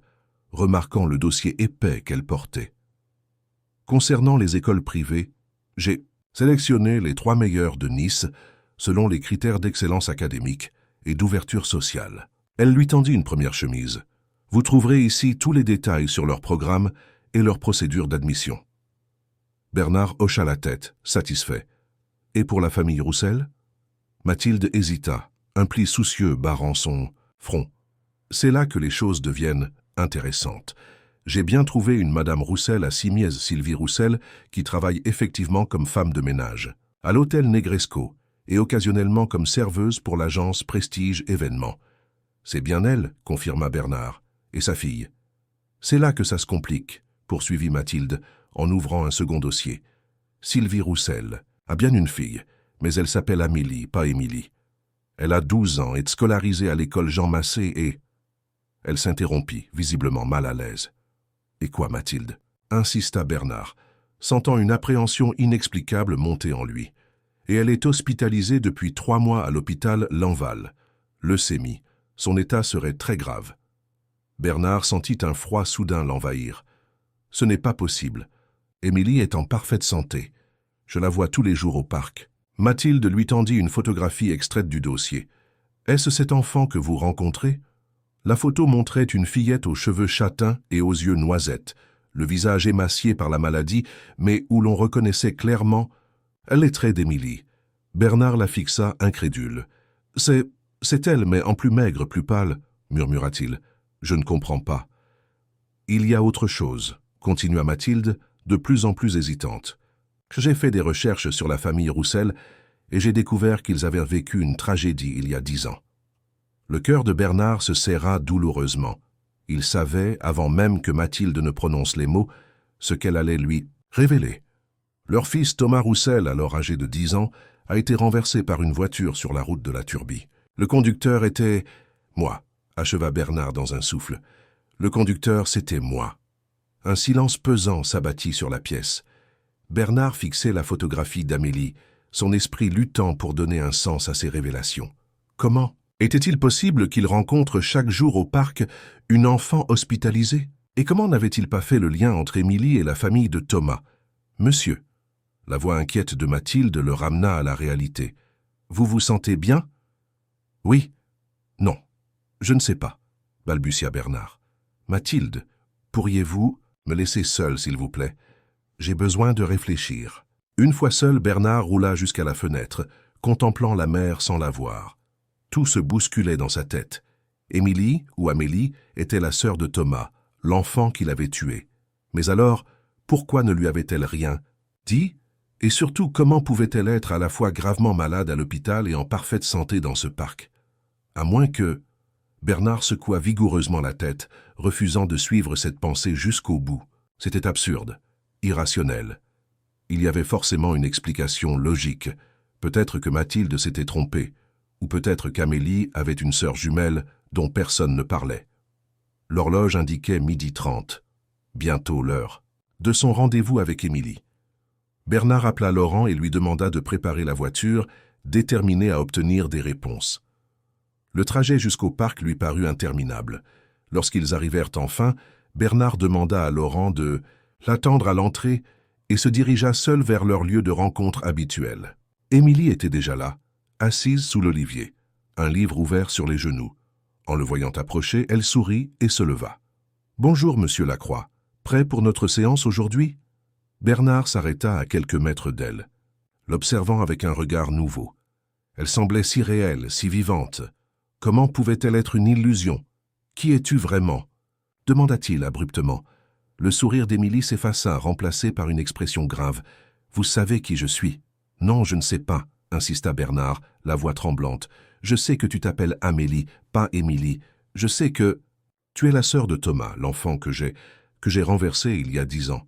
remarquant le dossier épais qu'elle portait. « Concernant les écoles privées, j'ai sélectionné les 3 meilleures de Nice selon les critères d'excellence académique et d'ouverture sociale. » Elle lui tendit une première chemise. Vous trouverez ici tous les détails sur leur programme et leur procédure d'admission. Bernard hocha la tête, satisfait. Et pour la famille Roussel? Mathilde hésita, un pli soucieux barrant son front. C'est là que les choses deviennent intéressantes. J'ai bien trouvé une Madame Roussel à Simiez, Sylvie Roussel, qui travaille effectivement comme femme de ménage, à l'hôtel Negresco, et occasionnellement comme serveuse pour l'agence Prestige Événements. C'est bien elle, confirma Bernard, et sa fille. C'est là que ça se complique, poursuivit Mathilde, en ouvrant un second dossier. Sylvie Roussel a bien une fille, mais elle s'appelle Amélie, pas Émilie. Elle a 12 ans, est scolarisée à l'école Jean Massé et... Elle s'interrompit, visiblement mal à l'aise. « Et quoi, Mathilde ?» insista Bernard, sentant une appréhension inexplicable monter en lui. Et elle est hospitalisée depuis 3 mois à l'hôpital Lanval. Leucémie. Son état serait très grave. Bernard sentit un froid soudain l'envahir. Ce n'est pas possible. Émilie est en parfaite santé. Je la vois tous les jours au parc. Mathilde lui tendit une photographie extraite du dossier. Est-ce cet enfant que vous rencontrez? La photo montrait une fillette aux cheveux châtains et aux yeux noisettes, le visage émacié par la maladie, mais où l'on reconnaissait clairement les traits d'Émilie. Bernard la fixa incrédule. « C'est elle, mais en plus maigre, plus pâle, » murmura-t-il. « Je ne comprends pas. »« Il y a autre chose, » continua Mathilde, de plus en plus hésitante. « J'ai fait des recherches sur la famille Roussel et j'ai découvert qu'ils avaient vécu une tragédie il y a 10 ans. » Le cœur de Bernard se serra douloureusement. Il savait, avant même que Mathilde ne prononce les mots, ce qu'elle allait lui révéler. Leur fils Thomas Roussel, alors âgé de 10 ans, a été renversé par une voiture sur la route de la Turbie. Le conducteur était... moi, acheva Bernard dans un souffle. Le conducteur, c'était moi. Un silence pesant s'abattit sur la pièce. Bernard fixait la photographie d'Amélie, son esprit luttant pour donner un sens à ses révélations. Comment était-il possible qu'il rencontre chaque jour au parc une enfant hospitalisée? Et comment n'avait-il pas fait le lien entre Émilie et la famille de Thomas? Monsieur, la voix inquiète de Mathilde le ramena à la réalité. Vous vous sentez bien? Oui. Non. Je ne sais pas, balbutia Bernard. Mathilde, pourriez-vous me laisser seul, s'il vous plaît? J'ai besoin de réfléchir. Une fois seul, Bernard roula jusqu'à la fenêtre, contemplant la mer sans la voir. Tout se bousculait dans sa tête. Émilie, ou Amélie, était la sœur de Thomas, l'enfant qu'il avait tué. Mais alors, pourquoi ne lui avait-elle rien dit? Et surtout, comment pouvait-elle être à la fois gravement malade à l'hôpital et en parfaite santé dans ce parc? À moins que... Bernard secoua vigoureusement la tête, refusant de suivre cette pensée jusqu'au bout. C'était absurde, irrationnel. Il y avait forcément une explication logique. Peut-être que Mathilde s'était trompée, ou peut-être qu'Amélie avait une sœur jumelle dont personne ne parlait. L'horloge indiquait 12h30, bientôt l'heure, de son rendez-vous avec Émilie. Bernard appela Laurent et lui demanda de préparer la voiture, déterminé à obtenir des réponses. Le trajet jusqu'au parc lui parut interminable. Lorsqu'ils arrivèrent enfin, Bernard demanda à Laurent de l'attendre à l'entrée et se dirigea seul vers leur lieu de rencontre habituel. Émilie était déjà là, assise sous l'olivier, un livre ouvert sur les genoux. En le voyant approcher, elle sourit et se leva. « Bonjour, monsieur Lacroix. Prêt pour notre séance aujourd'hui ?» Bernard s'arrêta à quelques mètres d'elle, l'observant avec un regard nouveau. Elle semblait si réelle, si vivante. Comment pouvait-elle être une illusion? Qui es-tu vraiment? Demanda-t-il abruptement. Le sourire d'Émilie s'effaça, remplacé par une expression grave. « Vous savez qui je suis ?»« Non, je ne sais pas, » insista Bernard, la voix tremblante. « Je sais que tu t'appelles Amélie, pas Émilie. Je sais que... Tu es la sœur de Thomas, l'enfant que j'ai renversé il y a 10 ans.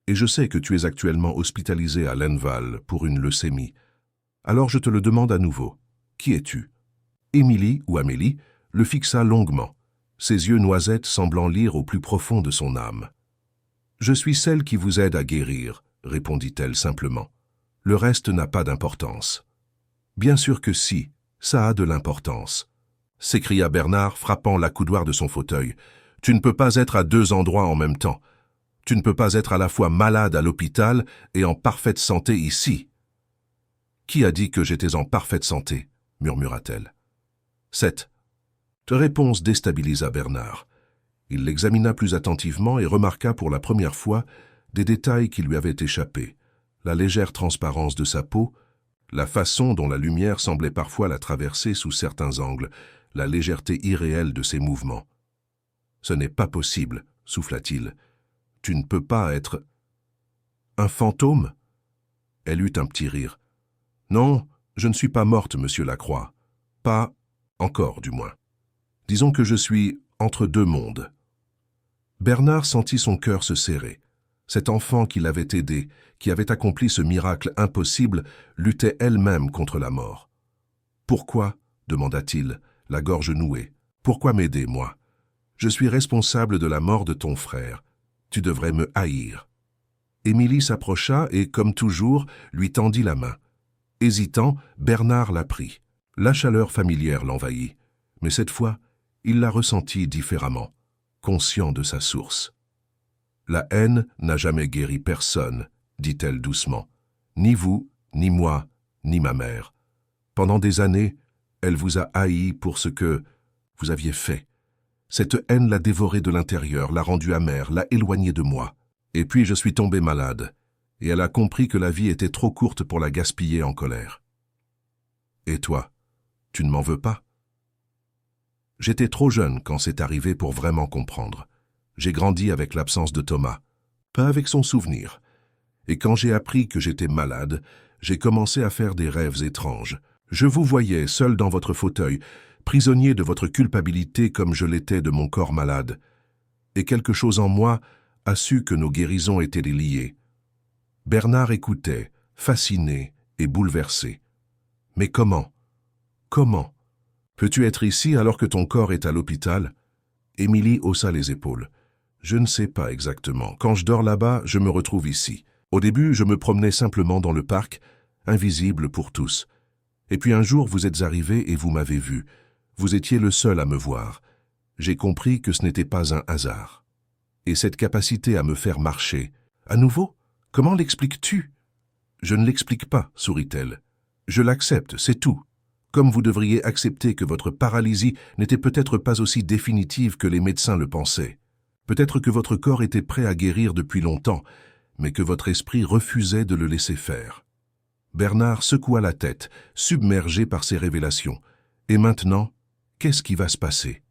Et je sais que tu es actuellement hospitalisé à Lenval pour une leucémie. Alors je te le demande à nouveau. Qui es-tu » Émilie, ou Amélie, le fixa longuement, ses yeux noisettes semblant lire au plus profond de son âme. « Je suis celle qui vous aide à guérir, » répondit-elle simplement. « Le reste n'a pas d'importance. »« Bien sûr que si, ça a de l'importance. » s'écria Bernard, frappant l'accoudoir de son fauteuil. « Tu ne peux pas être à 2 endroits en même temps. Tu ne peux pas être à la fois malade à l'hôpital et en parfaite santé ici. »« Qui a dit que j'étais en parfaite santé ?» murmura-t-elle. 7. Réponse déstabilisa Bernard. Il l'examina plus attentivement et remarqua pour la première fois des détails qui lui avaient échappé. La légère transparence de sa peau, la façon dont la lumière semblait parfois la traverser sous certains angles, la légèreté irréelle de ses mouvements. « Ce n'est pas possible, souffla-t-il. Tu ne peux pas être... » « Un fantôme ?» Elle eut un petit rire. « Non, je ne suis pas morte, monsieur Lacroix. Pas encore, du moins. Disons que je suis entre deux mondes. » Bernard sentit son cœur se serrer. Cet enfant qui l'avait aidé, qui avait accompli ce miracle impossible, luttait elle-même contre la mort. « Pourquoi ?» demanda-t-il, la gorge nouée. « Pourquoi m'aider, moi? Je suis responsable de la mort de ton frère. Tu devrais me haïr. » Émilie s'approcha et, comme toujours, lui tendit la main. Hésitant, Bernard la prit. La chaleur familière l'envahit. Mais cette fois, il la ressentit différemment, conscient de sa source. « La haine n'a jamais guéri personne, » dit-elle doucement. « Ni vous, ni moi, ni ma mère. Pendant des années, elle vous a haï pour ce que vous aviez fait. Cette haine l'a dévorée de l'intérieur, l'a rendue amère, l'a éloignée de moi. Et puis je suis tombé malade, et elle a compris que la vie était trop courte pour la gaspiller en colère. Et toi, tu ne m'en veux pas? J'étais trop jeune quand c'est arrivé pour vraiment comprendre. J'ai grandi avec l'absence de Thomas, pas avec son souvenir. Et quand j'ai appris que j'étais malade, j'ai commencé à faire des rêves étranges. Je vous voyais seul dans votre fauteuil, prisonnier de votre culpabilité comme je l'étais de mon corps malade. Et quelque chose en moi a su que nos guérisons étaient liées. Bernard écoutait, fasciné et bouleversé. Mais comment? Comment? Peux-tu être ici alors que ton corps est à l'hôpital? Émilie haussa les épaules. Je ne sais pas exactement. Quand je dors là-bas, je me retrouve ici. Au début, je me promenais simplement dans le parc, invisible pour tous. Et puis un jour, vous êtes arrivé et vous m'avez vu. Vous étiez le seul à me voir. J'ai compris que ce n'était pas un hasard. Et cette capacité à me faire marcher, à nouveau, comment l'expliques-tu? Je ne l'explique pas, sourit-elle. Je l'accepte, c'est tout. Comme vous devriez accepter que votre paralysie n'était peut-être pas aussi définitive que les médecins le pensaient. Peut-être que votre corps était prêt à guérir depuis longtemps, mais que votre esprit refusait de le laisser faire. Bernard secoua la tête, submergé par ces révélations. Et maintenant, qu'est-ce qui va se passer?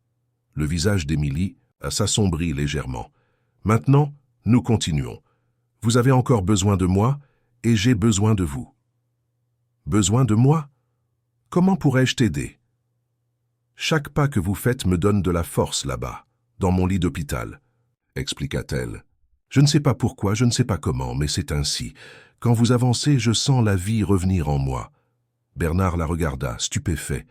Le visage d'Émilie s'assombrit légèrement. Maintenant, nous continuons. Vous avez encore besoin de moi, et j'ai besoin de vous. Besoin de moi? Comment pourrais-je t'aider? Chaque pas que vous faites me donne de la force là-bas, dans mon lit d'hôpital, expliqua-t-elle. Je ne sais pas pourquoi, je ne sais pas comment, mais c'est ainsi. Quand vous avancez, je sens la vie revenir en moi. Bernard la regarda, stupéfait.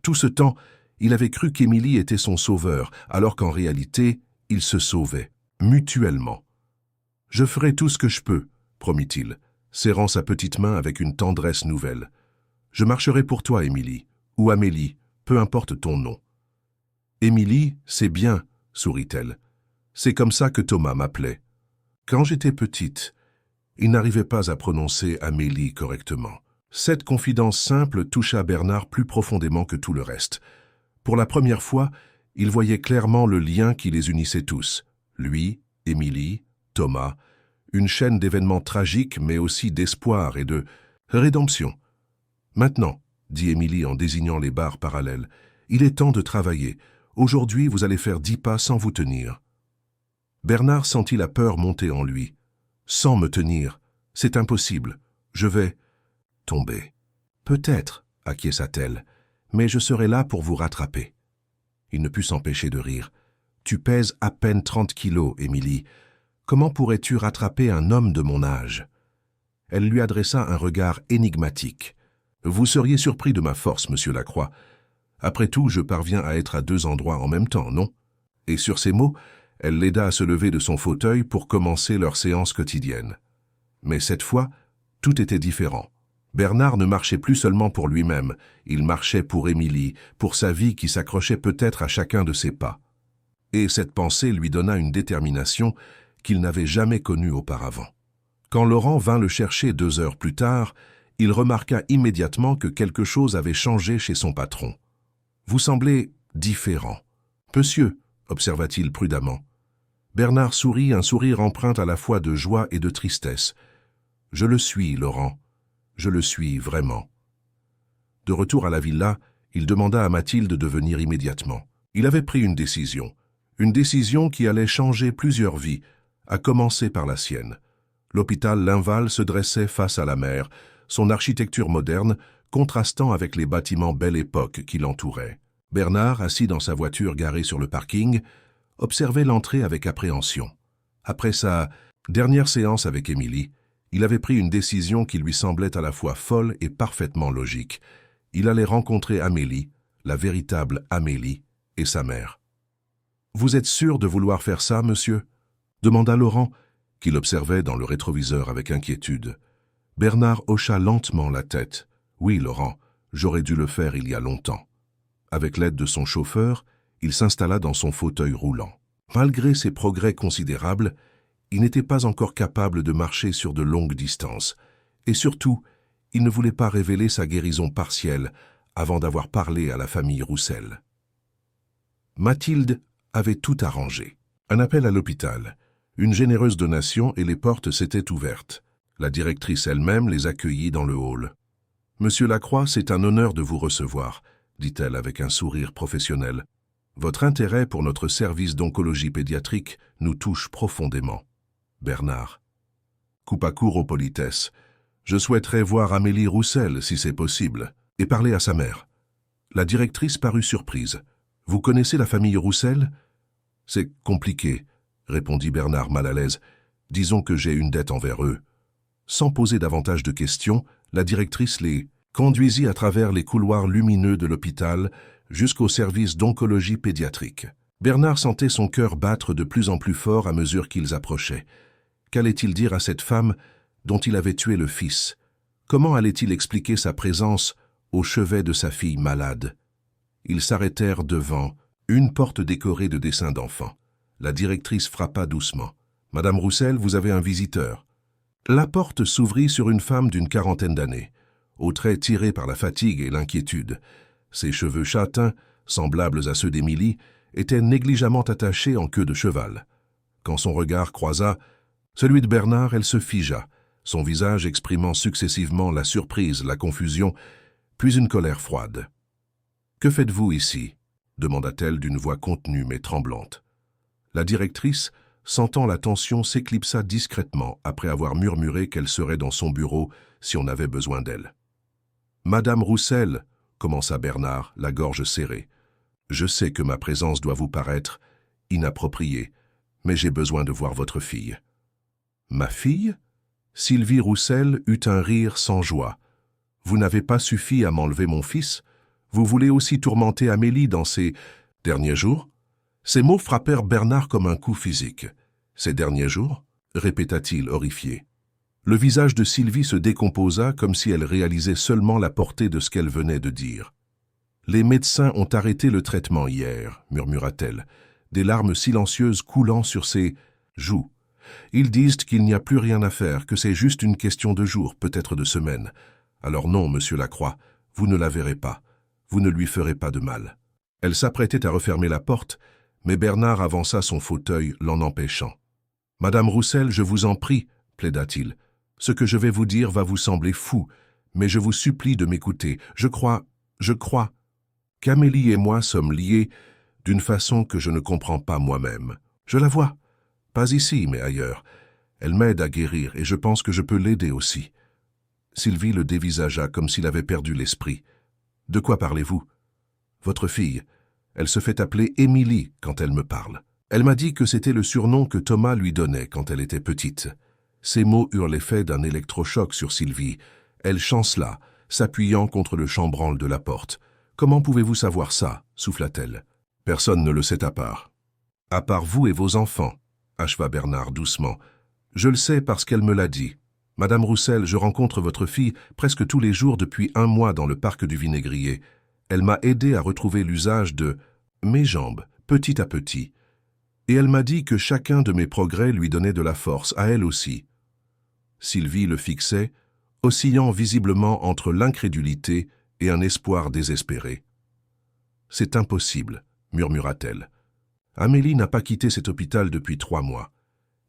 Tout ce temps, il avait cru qu'Émilie était son sauveur, alors qu'en réalité, il se sauvait, mutuellement. « Je ferai tout ce que je peux, » promit-il, serrant sa petite main avec une tendresse nouvelle. « Je marcherai pour toi, Émilie, ou Amélie, peu importe ton nom. »« Émilie, c'est bien, » sourit-elle. « C'est comme ça que Thomas m'appelait. Quand j'étais petite, il n'arrivait pas à prononcer Amélie correctement. » Cette confidence simple toucha Bernard plus profondément que tout le reste. Pour la première fois, il voyait clairement le lien qui les unissait tous. Lui, Émilie, Thomas, une chaîne d'événements tragiques mais aussi d'espoir et de rédemption. « Maintenant, » dit Émilie en désignant les barres parallèles, « il est temps de travailler. Aujourd'hui, vous allez faire 10 pas sans vous tenir. » Bernard sentit la peur monter en lui. « Sans me tenir, c'est impossible. Je vais tomber. »« Peut-être, » acquiesça-t-elle, « mais je serai là pour vous rattraper. » Il ne put s'empêcher de rire. « Tu pèses à peine 30 kilos, Émilie. Comment pourrais-tu rattraper un homme de mon âge ?» Elle lui adressa un regard énigmatique. « Vous seriez surpris de ma force, monsieur Lacroix. Après tout, je parviens à être à 2 endroits en même temps, non ?» Et sur ces mots, elle l'aida à se lever de son fauteuil pour commencer leur séance quotidienne. Mais cette fois, tout était différent. Bernard ne marchait plus seulement pour lui-même, il marchait pour Émilie, pour sa vie qui s'accrochait peut-être à chacun de ses pas. Et cette pensée lui donna une détermination qu'il n'avait jamais connue auparavant. Quand Laurent vint le chercher 2 heures plus tard, il remarqua immédiatement que quelque chose avait changé chez son patron. « Vous semblez différent. »« Monsieur, » observa-t-il prudemment. Bernard sourit, un sourire empreint à la fois de joie et de tristesse. « Je le suis, Laurent. Je le suis vraiment. » De retour à la villa, il demanda à Mathilde de venir immédiatement. Il avait pris une décision qui allait changer plusieurs vies, à commencer par la sienne. L'hôpital Linval se dressait face à la mer, son architecture moderne contrastant avec les bâtiments Belle Époque qui l'entouraient. Bernard, assis dans sa voiture garée sur le parking, observait l'entrée avec appréhension. Après sa dernière séance avec Émilie, il avait pris une décision qui lui semblait à la fois folle et parfaitement logique. Il allait rencontrer Amélie, la véritable Amélie, et sa mère. « Vous êtes sûr de vouloir faire ça, monsieur ?» demanda Laurent, qui l'observait dans le rétroviseur avec inquiétude. Bernard hocha lentement la tête. « Oui, Laurent, j'aurais dû le faire il y a longtemps. » Avec l'aide de son chauffeur, il s'installa dans son fauteuil roulant. Malgré ses progrès considérables, il n'était pas encore capable de marcher sur de longues distances. Et surtout, il ne voulait pas révéler sa guérison partielle avant d'avoir parlé à la famille Roussel. Mathilde avait tout arrangé. Un appel à l'hôpital, une généreuse donation et les portes s'étaient ouvertes. La directrice elle-même les accueillit dans le hall. « Monsieur Lacroix, c'est un honneur de vous recevoir », dit-elle avec un sourire professionnel. « Votre intérêt pour notre service d'oncologie pédiatrique nous touche profondément. » Bernard coupa court aux politesses. « Je souhaiterais voir Amélie Roussel, si c'est possible, et parler à sa mère. » La directrice parut surprise. « Vous connaissez la famille Roussel ?»« C'est compliqué, » répondit Bernard mal à l'aise. « Disons que j'ai une dette envers eux. » Sans poser davantage de questions, la directrice les conduisit à travers les couloirs lumineux de l'hôpital jusqu'au service d'oncologie pédiatrique. Bernard sentait son cœur battre de plus en plus fort à mesure qu'ils approchaient. Qu'allait-il dire à cette femme dont il avait tué le fils? Comment allait-il expliquer sa présence au chevet de sa fille malade? Ils s'arrêtèrent devant une porte décorée de dessins d'enfants. La directrice frappa doucement. « Madame Roussel, vous avez un visiteur. » La porte s'ouvrit sur une femme d'une quarantaine d'années, aux traits tirés par la fatigue et l'inquiétude. Ses cheveux châtains, semblables à ceux d'Émilie, étaient négligemment attachés en queue de cheval. Quand son regard croisa celui de Bernard, elle se figea, son visage exprimant successivement la surprise, la confusion, puis une colère froide. « Que faites-vous ici ?» demanda-t-elle d'une voix contenue mais tremblante. La directrice, sentant la tension, s'éclipsa discrètement après avoir murmuré qu'elle serait dans son bureau si on avait besoin d'elle. « Madame Roussel, » commença Bernard, la gorge serrée, « je sais que ma présence doit vous paraître inappropriée, mais j'ai besoin de voir votre fille. » « Ma fille ?» Sylvie Roussel eut un rire sans joie. « Vous n'avez pas suffi à m'enlever mon fils? Vous voulez aussi tourmenter Amélie dans ces derniers jours ?» Ces mots frappèrent Bernard comme un coup physique. « Ces derniers jours ?» répéta-t-il horrifié. Le visage de Sylvie se décomposa comme si elle réalisait seulement la portée de ce qu'elle venait de dire. « Les médecins ont arrêté le traitement hier, » murmura-t-elle, des larmes silencieuses coulant sur ses joues. « Ils disent qu'il n'y a plus rien à faire, que c'est juste une question de jours, peut-être de semaines. Alors non, monsieur Lacroix, vous ne la verrez pas. Vous ne lui ferez pas de mal. » Elle s'apprêtait à refermer la porte, mais Bernard avança son fauteuil, l'en empêchant. « Madame Roussel, je vous en prie, » plaida-t-il. « Ce que je vais vous dire va vous sembler fou, mais je vous supplie de m'écouter. Je crois qu'Amélie et moi sommes liés d'une façon que je ne comprends pas moi-même. Je la vois. Pas ici, mais ailleurs. Elle m'aide à guérir et je pense que je peux l'aider aussi. » Sylvie le dévisagea comme s'il avait perdu l'esprit. « De quoi parlez-vous ?»« Votre fille. Elle se fait appeler Émilie quand elle me parle. Elle m'a dit que c'était le surnom que Thomas lui donnait quand elle était petite. » Ces mots eurent l'effet d'un électrochoc sur Sylvie. Elle chancela, s'appuyant contre le chambranle de la porte. « Comment pouvez-vous savoir ça ?» souffla-t-elle. « Personne ne le sait à part. »« À part vous et vos enfants, » acheva Bernard doucement. « Je le sais parce qu'elle me l'a dit. Madame Roussel, je rencontre votre fille presque tous les jours depuis 1 mois dans le parc du Vinaigrier. Elle m'a aidé à retrouver l'usage de mes jambes, petit à petit. Et elle m'a dit que chacun de mes progrès lui donnait de la force, à elle aussi. » Sylvie le fixait, oscillant visiblement entre l'incrédulité et un espoir désespéré. « C'est impossible, » murmura-t-elle. Amélie n'a pas quitté cet hôpital depuis 3 mois.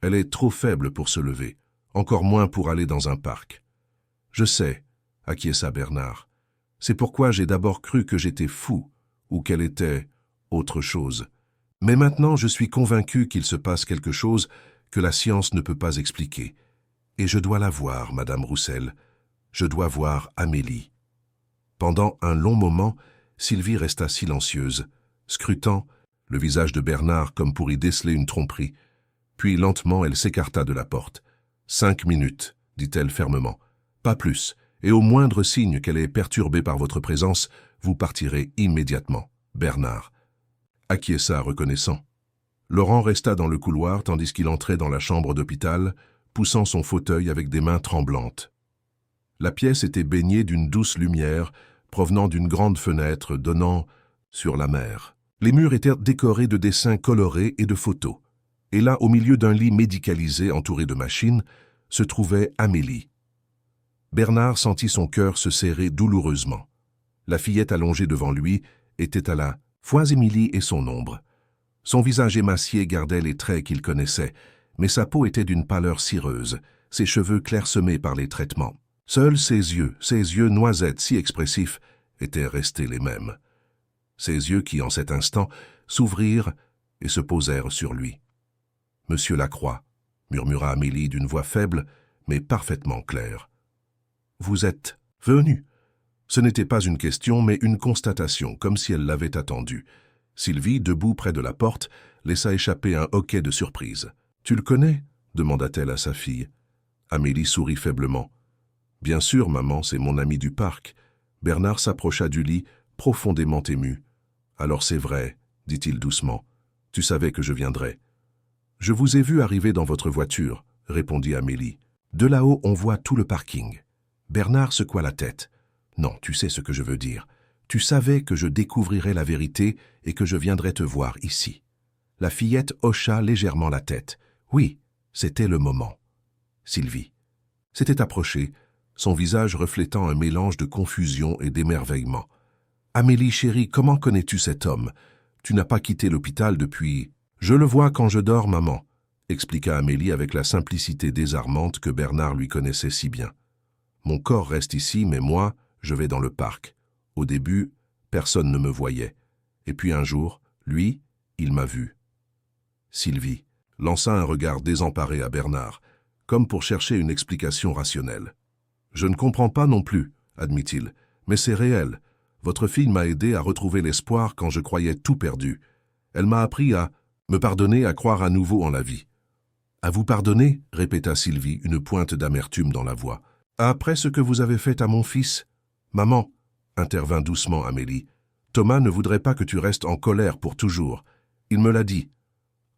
Elle est trop faible pour se lever, encore moins pour aller dans un parc. Je sais, acquiesça Bernard. C'est pourquoi j'ai d'abord cru que j'étais fou, ou qu'elle était autre chose. Mais maintenant je suis convaincu qu'il se passe quelque chose que la science ne peut pas expliquer. Et je dois la voir, Madame Roussel. Je dois voir Amélie. Pendant un long moment, Sylvie resta silencieuse, scrutant le visage de Bernard comme pour y déceler une tromperie. Puis lentement, elle s'écarta de la porte. 5 minutes, dit-elle fermement. Pas plus, et au moindre signe qu'elle est perturbée par votre présence, vous partirez immédiatement. Bernard acquiesça reconnaissant. Laurent resta dans le couloir tandis qu'il entrait dans la chambre d'hôpital, poussant son fauteuil avec des mains tremblantes. La pièce était baignée d'une douce lumière provenant d'une grande fenêtre donnant sur la mer. Les murs étaient décorés de dessins colorés et de photos. Et là, au milieu d'un lit médicalisé entouré de machines, se trouvait Amélie. Bernard sentit son cœur se serrer douloureusement. La fillette allongée devant lui était à la fois Émilie et son ombre. Son visage émacié gardait les traits qu'il connaissait, mais sa peau était d'une pâleur cireuse, ses cheveux clairsemés par les traitements. Seuls ses yeux noisettes si expressifs, étaient restés les mêmes. Ses yeux qui, en cet instant, s'ouvrirent et se posèrent sur lui. « Monsieur Lacroix », murmura Amélie d'une voix faible, mais parfaitement claire. « Vous êtes venu ?» Ce n'était pas une question, mais une constatation, comme si elle l'avait attendu. Sylvie, debout près de la porte, laissa échapper un hoquet de surprise. « Tu le connais ?» demanda-t-elle à sa fille. Amélie sourit faiblement. « Bien sûr, maman, c'est mon ami du parc. » Bernard s'approcha du lit, profondément ému. « Alors c'est vrai, » dit-il doucement. « Tu savais que je viendrais. »« Je vous ai vu arriver dans votre voiture, » répondit Amélie. « De là-haut, on voit tout le parking. » Bernard secoua la tête. « Non, tu sais ce que je veux dire. Tu savais que je découvrirais la vérité et que je viendrais te voir ici. » La fillette hocha légèrement la tête. Oui, c'était le moment. Sylvie s'était approchée, son visage reflétant un mélange de confusion et d'émerveillement. « Amélie, chérie, comment connais-tu cet homme? Tu n'as pas quitté l'hôpital depuis... »« Je le vois quand je dors, maman, » expliqua Amélie avec la simplicité désarmante que Bernard lui connaissait si bien. « Mon corps reste ici, mais moi, je vais dans le parc. Au début, personne ne me voyait. Et puis un jour, lui, il m'a vu. » Sylvie lança un regard désemparé à Bernard, comme pour chercher une explication rationnelle. « Je ne comprends pas non plus, » admit-il, « mais c'est réel. Votre fille m'a aidé à retrouver l'espoir quand je croyais tout perdu. Elle m'a appris à me pardonner, à croire à nouveau en la vie. »« À vous pardonner ?» répéta Sylvie, une pointe d'amertume dans la voix. « Après ce que vous avez fait à mon fils ?»« Maman, » intervint doucement Amélie, « Thomas ne voudrait pas que tu restes en colère pour toujours. Il me l'a dit. »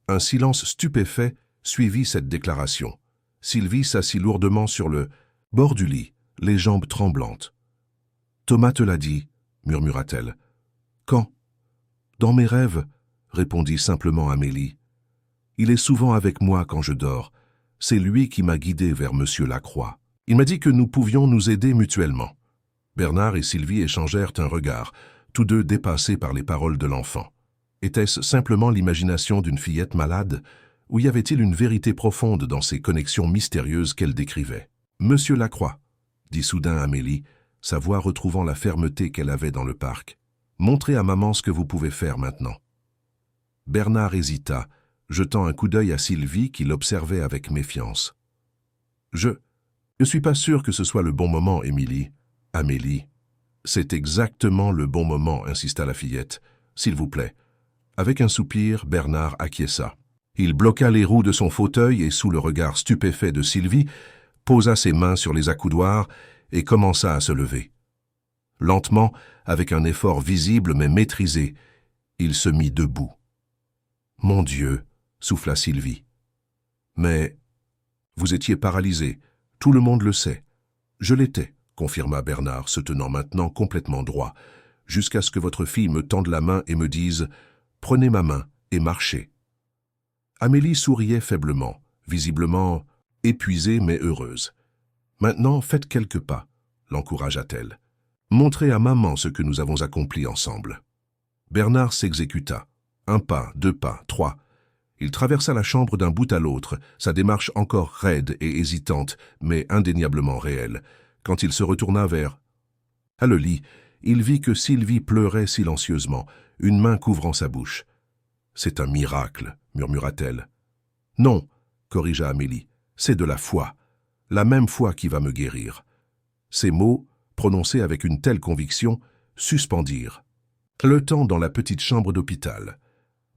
Un silence stupéfait suivit cette déclaration. Sylvie s'assit lourdement sur le bord du lit, les jambes tremblantes. « Thomas te l'a dit, » murmura-t-elle. « Quand ?»« Dans mes rêves, » répondit simplement Amélie. « Il est souvent avec moi quand je dors. C'est lui qui m'a guidé vers Monsieur Lacroix. Il m'a dit que nous pouvions nous aider mutuellement. » Bernard et Sylvie échangèrent un regard, tous deux dépassés par les paroles de l'enfant. Était-ce simplement l'imagination d'une fillette malade, ou y avait-il une vérité profonde dans ces connexions mystérieuses qu'elle décrivait? « Monsieur Lacroix, » dit soudain Amélie, sa voix retrouvant la fermeté qu'elle avait dans le parc. « Montrez à maman ce que vous pouvez faire maintenant. » Bernard hésita, jetant un coup d'œil à Sylvie qui l'observait avec méfiance. « Je suis pas sûr que ce soit le bon moment, Émilie. » « Amélie, c'est exactement le bon moment, » insista la fillette. « S'il vous plaît. » Avec un soupir, Bernard acquiesça. Il bloqua les roues de son fauteuil et, sous le regard stupéfait de Sylvie, posa ses mains sur les accoudoirs et commença à se lever. Lentement, avec un effort visible mais maîtrisé, il se mit debout. « Mon Dieu !» souffla Sylvie. « Mais vous étiez paralysé, tout le monde le sait. »« Je l'étais, » confirma Bernard, se tenant maintenant complètement droit, « jusqu'à ce que votre fille me tende la main et me dise « Prenez ma main et marchez. » Amélie souriait faiblement, visiblement épuisée mais heureuse. « Maintenant, faites quelques pas, » l'encouragea-t-elle. « Montrez à maman ce que nous avons accompli ensemble. » Bernard s'exécuta. Un pas, 2 pas, 3. Il traversa la chambre d'un bout à l'autre, sa démarche encore raide et hésitante, mais indéniablement réelle. Quand il se retourna vers le lit, il vit que Sylvie pleurait silencieusement, une main couvrant sa bouche. « C'est un miracle, » murmura-t-elle. « Non, » corrigea Amélie, « c'est de la foi, la même foi qui va me guérir. » Ces mots, prononcés avec une telle conviction, suspendirent le temps dans la petite chambre d'hôpital.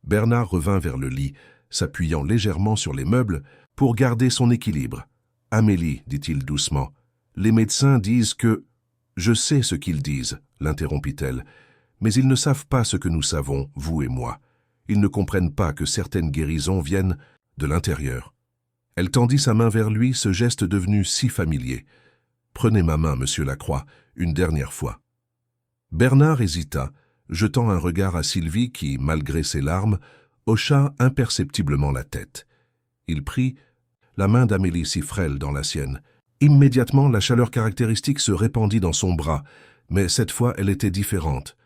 Bernard revint vers le lit, s'appuyant légèrement sur les meubles pour garder son équilibre. « Amélie, dit-il doucement, les médecins disent que... » « Je sais ce qu'ils disent, l'interrompit-elle, mais ils ne savent pas ce que nous savons, vous et moi. Ils ne comprennent pas que certaines guérisons viennent de l'intérieur. » Elle tendit sa main vers lui, ce geste devenu si familier. « Prenez ma main, monsieur Lacroix, une dernière fois. » Bernard hésita, jetant un regard à Sylvie qui, malgré ses larmes, hocha imperceptiblement la tête. Il prit la main d'Amélie si frêle dans la sienne. Immédiatement, la chaleur caractéristique se répandit dans son bras, mais cette fois elle était différente,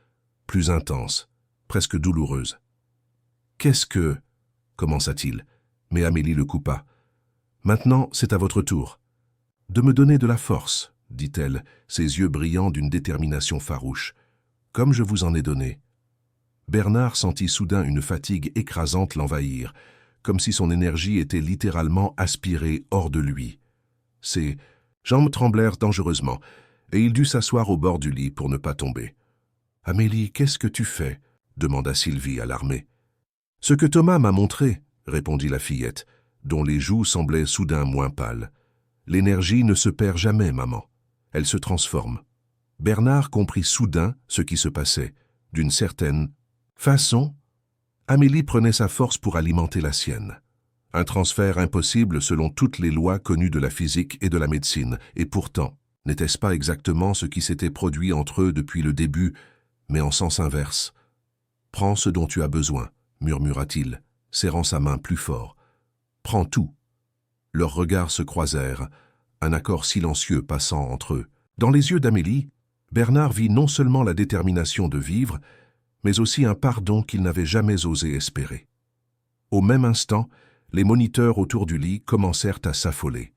plus intense, presque douloureuse. « Qu'est-ce que... » commença-t-il, mais Amélie le coupa. « Maintenant, c'est à votre tour. »« De me donner de la force, » dit-elle, ses yeux brillants d'une détermination farouche, « comme je vous en ai donné. » Bernard sentit soudain une fatigue écrasante l'envahir, comme si son énergie était littéralement aspirée hors de lui. Ses jambes tremblèrent dangereusement, et il dut s'asseoir au bord du lit pour ne pas tomber. « Amélie, qu'est-ce que tu fais ?» demanda Sylvie, alarmée. « Ce que Thomas m'a montré, » répondit la fillette, dont les joues semblaient soudain moins pâles. « L'énergie ne se perd jamais, maman. Elle se transforme. » Bernard comprit soudain ce qui se passait. D'une certaine façon, Amélie prenait sa force pour alimenter la sienne. Un transfert impossible selon toutes les lois connues de la physique et de la médecine, et pourtant, n'était-ce pas exactement ce qui s'était produit entre eux depuis le début, mais en sens inverse? « Prends ce dont tu as besoin, » murmura-t-il, serrant sa main plus fort. « Prends tout. » Leurs regards se croisèrent, un accord silencieux passant entre eux. Dans les yeux d'Amélie, Bernard vit non seulement la détermination de vivre, mais aussi un pardon qu'il n'avait jamais osé espérer. Au même instant, les moniteurs autour du lit commencèrent à s'affoler.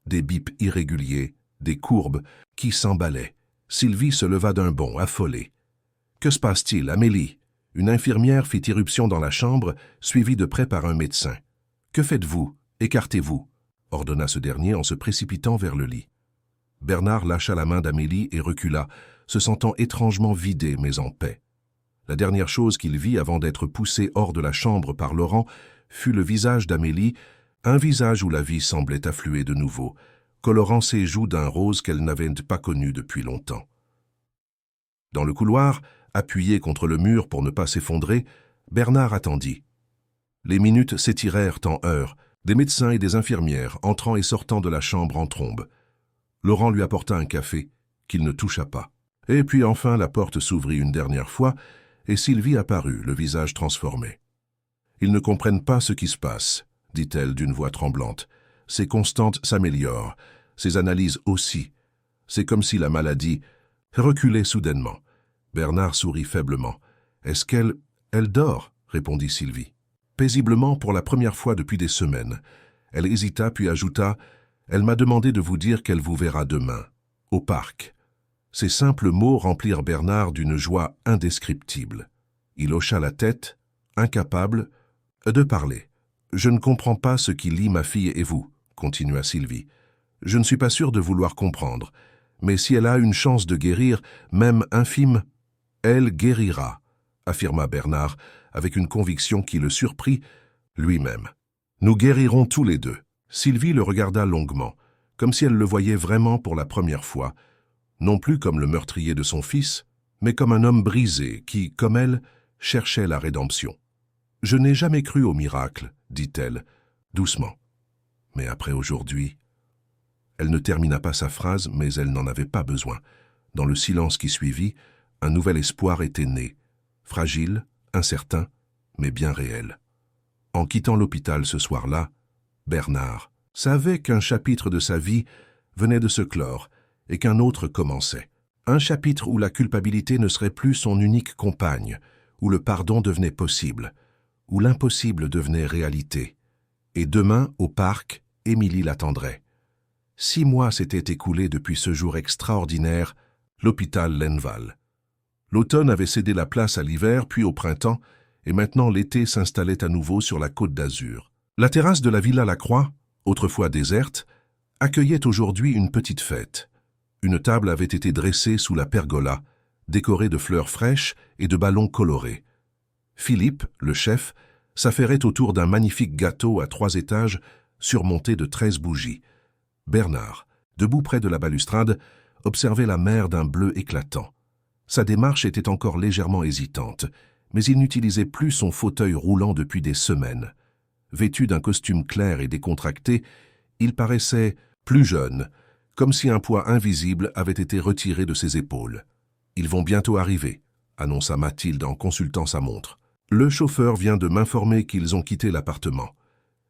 Des bips irréguliers, des courbes qui s'emballaient. Sylvie se leva d'un bond, affolée. « Que se passe-t-il, Amélie ?» Une infirmière fit irruption dans la chambre, suivie de près par un médecin. « Que faites-vous? Écartez-vous » ordonna ce dernier en se précipitant vers le lit. Bernard lâcha la main d'Amélie et recula, se sentant étrangement vidé mais en paix. La dernière chose qu'il vit avant d'être poussé hors de la chambre par Laurent fut le visage d'Amélie, un visage où la vie semblait affluer de nouveau, colorant ses joues d'un rose qu'elle n'avait pas connu depuis longtemps. Dans le couloir, appuyé contre le mur pour ne pas s'effondrer, Bernard attendit. Les minutes s'étirèrent en heures, des médecins et des infirmières entrant et sortant de la chambre en trombe. Laurent lui apporta un café, qu'il ne toucha pas. Et puis enfin la porte s'ouvrit une dernière fois, et Sylvie apparut, le visage transformé. « Ils ne comprennent pas ce qui se passe, » dit-elle d'une voix tremblante. « Ses constantes s'améliorent, ses analyses aussi. C'est comme si la maladie reculait soudainement. » Bernard sourit faiblement. « Est-ce qu'elle... Elle dort ?» répondit Sylvie. Paisiblement pour la première fois depuis des semaines. Elle hésita puis ajouta « Elle m'a demandé de vous dire qu'elle vous verra demain, au parc. » Ces simples mots remplirent Bernard d'une joie indescriptible. Il hocha la tête, incapable de parler. « Je ne comprends pas ce qui lie ma fille et vous, » continua Sylvie. « Je ne suis pas sûr de vouloir comprendre, mais si elle a une chance de guérir, même infime, elle guérira, » affirma Bernard avec une conviction qui le surprit lui-même. « Nous guérirons tous les deux. » Sylvie le regarda longuement, comme si elle le voyait vraiment pour la première fois, non plus comme le meurtrier de son fils, mais comme un homme brisé qui, comme elle, cherchait la rédemption. « Je n'ai jamais cru au miracle, » dit-elle, doucement. « Mais après aujourd'hui... » Elle ne termina pas sa phrase, mais elle n'en avait pas besoin. Dans le silence qui suivit, un nouvel espoir était né, fragile, incertain, mais bien réel. En quittant l'hôpital ce soir-là, Bernard savait qu'un chapitre de sa vie venait de se clore et qu'un autre commençait. Un chapitre où la culpabilité ne serait plus son unique compagne, où le pardon devenait possible, où l'impossible devenait réalité. Et demain, au parc, Émilie l'attendrait. 6 mois s'étaient écoulés depuis ce jour extraordinaire, l'hôpital Lenval. L'automne avait cédé la place à l'hiver, puis au printemps, et maintenant l'été s'installait à nouveau sur la Côte d'Azur. La terrasse de la Villa Lacroix, autrefois déserte, accueillait aujourd'hui une petite fête. Une table avait été dressée sous la pergola, décorée de fleurs fraîches et de ballons colorés. Philippe, le chef, s'affairait autour d'un magnifique gâteau à 3 étages surmonté de 13 bougies. Bernard, debout près de la balustrade, observait la mer d'un bleu éclatant. Sa démarche était encore légèrement hésitante, mais il n'utilisait plus son fauteuil roulant depuis des semaines. Vêtu d'un costume clair et décontracté, il paraissait plus jeune, comme si un poids invisible avait été retiré de ses épaules. « Ils vont bientôt arriver », annonça Mathilde en consultant sa montre. « Le chauffeur vient de m'informer qu'ils ont quitté l'appartement. »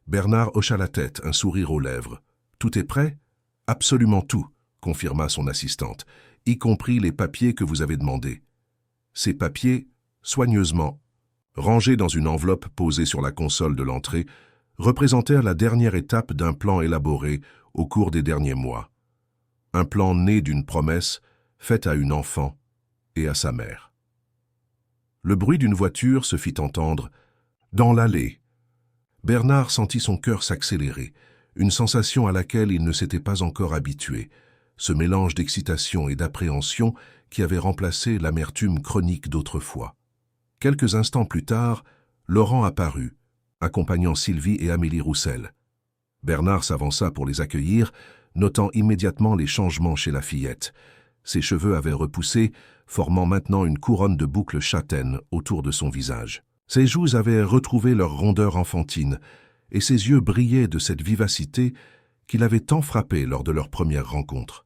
Bernard hocha la tête, un sourire aux lèvres. « Tout est prêt ?»« Absolument tout », confirma son assistante, « y compris les papiers que vous avez demandés. » Ces papiers, soigneusement rangés dans une enveloppe posée sur la console de l'entrée, représentèrent la dernière étape d'un plan élaboré au cours des derniers mois. Un plan né d'une promesse faite à une enfant et à sa mère. Le bruit d'une voiture se fit entendre dans l'allée. Bernard sentit son cœur s'accélérer, une sensation à laquelle il ne s'était pas encore habitué, ce mélange d'excitation et d'appréhension qui avait remplacé l'amertume chronique d'autrefois. Quelques instants plus tard, Laurent apparut, accompagnant Sylvie et Amélie Roussel. Bernard s'avança pour les accueillir, notant immédiatement les changements chez la fillette. Ses cheveux avaient repoussé, formant maintenant une couronne de boucles châtaines autour de son visage. Ses joues avaient retrouvé leur rondeur enfantine, et ses yeux brillaient de cette vivacité qui l'avait tant frappé lors de leur première rencontre.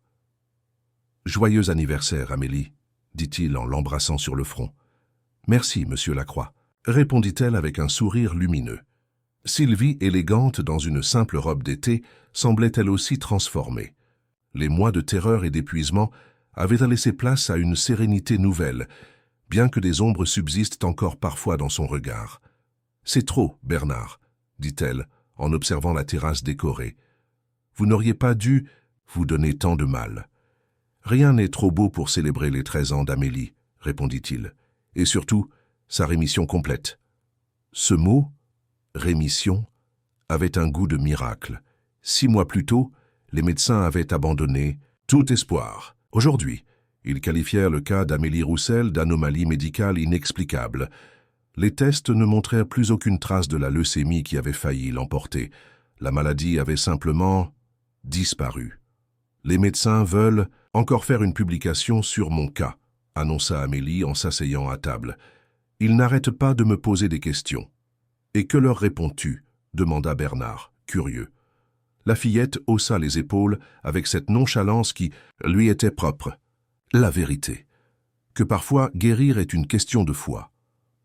« Joyeux anniversaire, Amélie », dit-il en l'embrassant sur le front. « Merci, monsieur Lacroix », répondit-elle avec un sourire lumineux. Sylvie, élégante dans une simple robe d'été, semblait elle aussi transformée. Les mois de terreur et d'épuisement avaient laissé place à une sérénité nouvelle, bien que des ombres subsistent encore parfois dans son regard. « C'est trop, Bernard », dit-elle, en observant la terrasse décorée. « Vous n'auriez pas dû vous donner tant de mal. »« Rien n'est trop beau pour célébrer les 13 ans d'Amélie, » répondit-il. « Et surtout, sa rémission complète. » Ce mot, rémission, avait un goût de miracle. 6 mois plus tôt, les médecins avaient abandonné tout espoir. Aujourd'hui, ils qualifièrent le cas d'Amélie Roussel d'anomalie médicale inexplicable. Les tests ne montrèrent plus aucune trace de la leucémie qui avait failli l'emporter. La maladie avait simplement disparu. « Les médecins veulent encore faire une publication sur mon cas », annonça Amélie en s'asseyant à table. « Ils n'arrêtent pas de me poser des questions. »« Et que leur réponds-tu » demanda Bernard, curieux. La fillette haussa les épaules avec cette nonchalance qui lui était propre. La vérité. Que parfois guérir est une question de foi.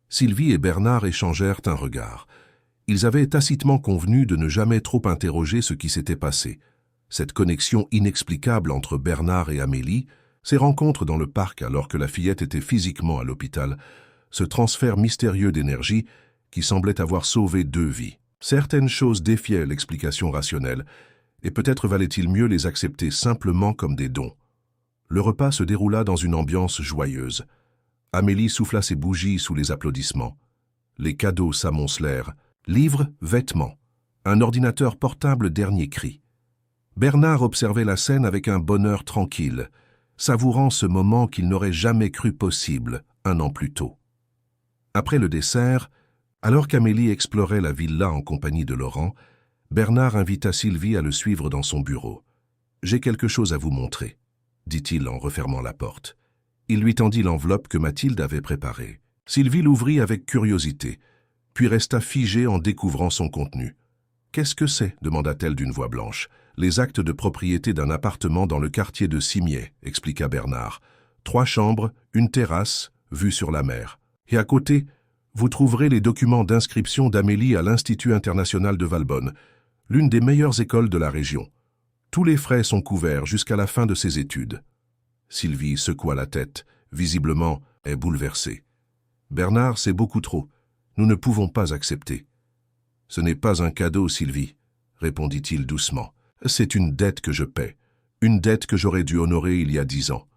Sylvie et Bernard échangèrent un regard. Ils avaient tacitement convenu de ne jamais trop interroger ce qui s'était passé. Cette connexion inexplicable entre Bernard et Amélie, ces rencontres dans le parc alors que la fillette était physiquement à l'hôpital, ce transfert mystérieux d'énergie qui semblait avoir sauvé 2 vies. Certaines choses défiaient l'explication rationnelle, et peut-être valait-il mieux les accepter simplement comme des dons. Le repas se déroula dans une ambiance joyeuse. Amélie souffla ses bougies sous les applaudissements. Les cadeaux s'amoncelèrent. Livres, vêtements. Un ordinateur portable dernier cri. Bernard observait la scène avec un bonheur tranquille, savourant ce moment qu'il n'aurait jamais cru possible 1 an plus tôt. Après le dessert, alors qu'Amélie explorait la villa en compagnie de Laurent, Bernard invita Sylvie à le suivre dans son bureau. « J'ai quelque chose à vous montrer », dit-il en refermant la porte. Il lui tendit l'enveloppe que Mathilde avait préparée. Sylvie l'ouvrit avec curiosité, puis resta figée en découvrant son contenu. « Qu'est-ce que c'est » demanda-t-elle d'une voix blanche. « Les actes de propriété d'un appartement dans le quartier de Cimiez », expliqua Bernard. « 3 chambres, une terrasse, vue sur la mer. Et à côté, vous trouverez les documents d'inscription d'Amélie à l'Institut international de Valbonne, l'une des meilleures écoles de la région. Tous les frais sont couverts jusqu'à la fin de ses études. » Sylvie secoua la tête, visiblement est bouleversée. « Bernard, c'est beaucoup trop. Nous ne pouvons pas accepter. Ce n'est pas un cadeau, Sylvie, répondit-il doucement. C'est une dette que je paie, une dette que j'aurais dû honorer il y a 10 ans.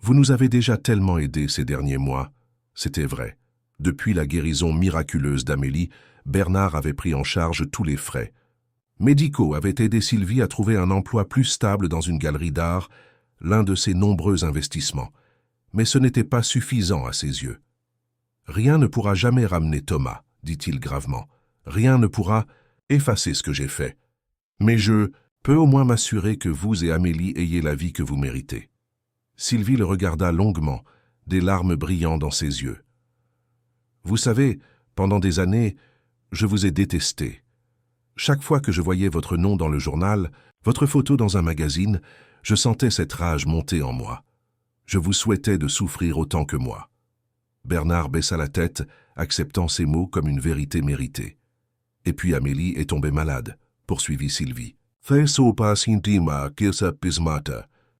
Vous nous avez déjà tellement aidés ces derniers mois. C'était vrai. Depuis la guérison miraculeuse d'Amélie, Bernard avait pris en charge tous les frais. Médicaux avait aidé Sylvie à trouver un emploi plus stable dans une galerie d'art, l'un de ses nombreux investissements. Mais ce n'était pas suffisant à ses yeux. « Rien ne pourra jamais ramener Thomas, dit-il gravement. Rien ne pourra effacer ce que j'ai fait. Mais je peux au moins m'assurer que vous et Amélie ayez la vie que vous méritez. » Sylvie le regarda longuement, des larmes brillant dans ses yeux. « Vous savez, pendant des années, je vous ai détesté. Chaque fois que je voyais votre nom dans le journal, votre photo dans un magazine, je sentais cette rage monter en moi. Je vous souhaitais de souffrir autant que moi. » Bernard baissa la tête, acceptant ces mots comme une vérité méritée. « Et puis Amélie est tombée malade, » poursuivit Sylvie.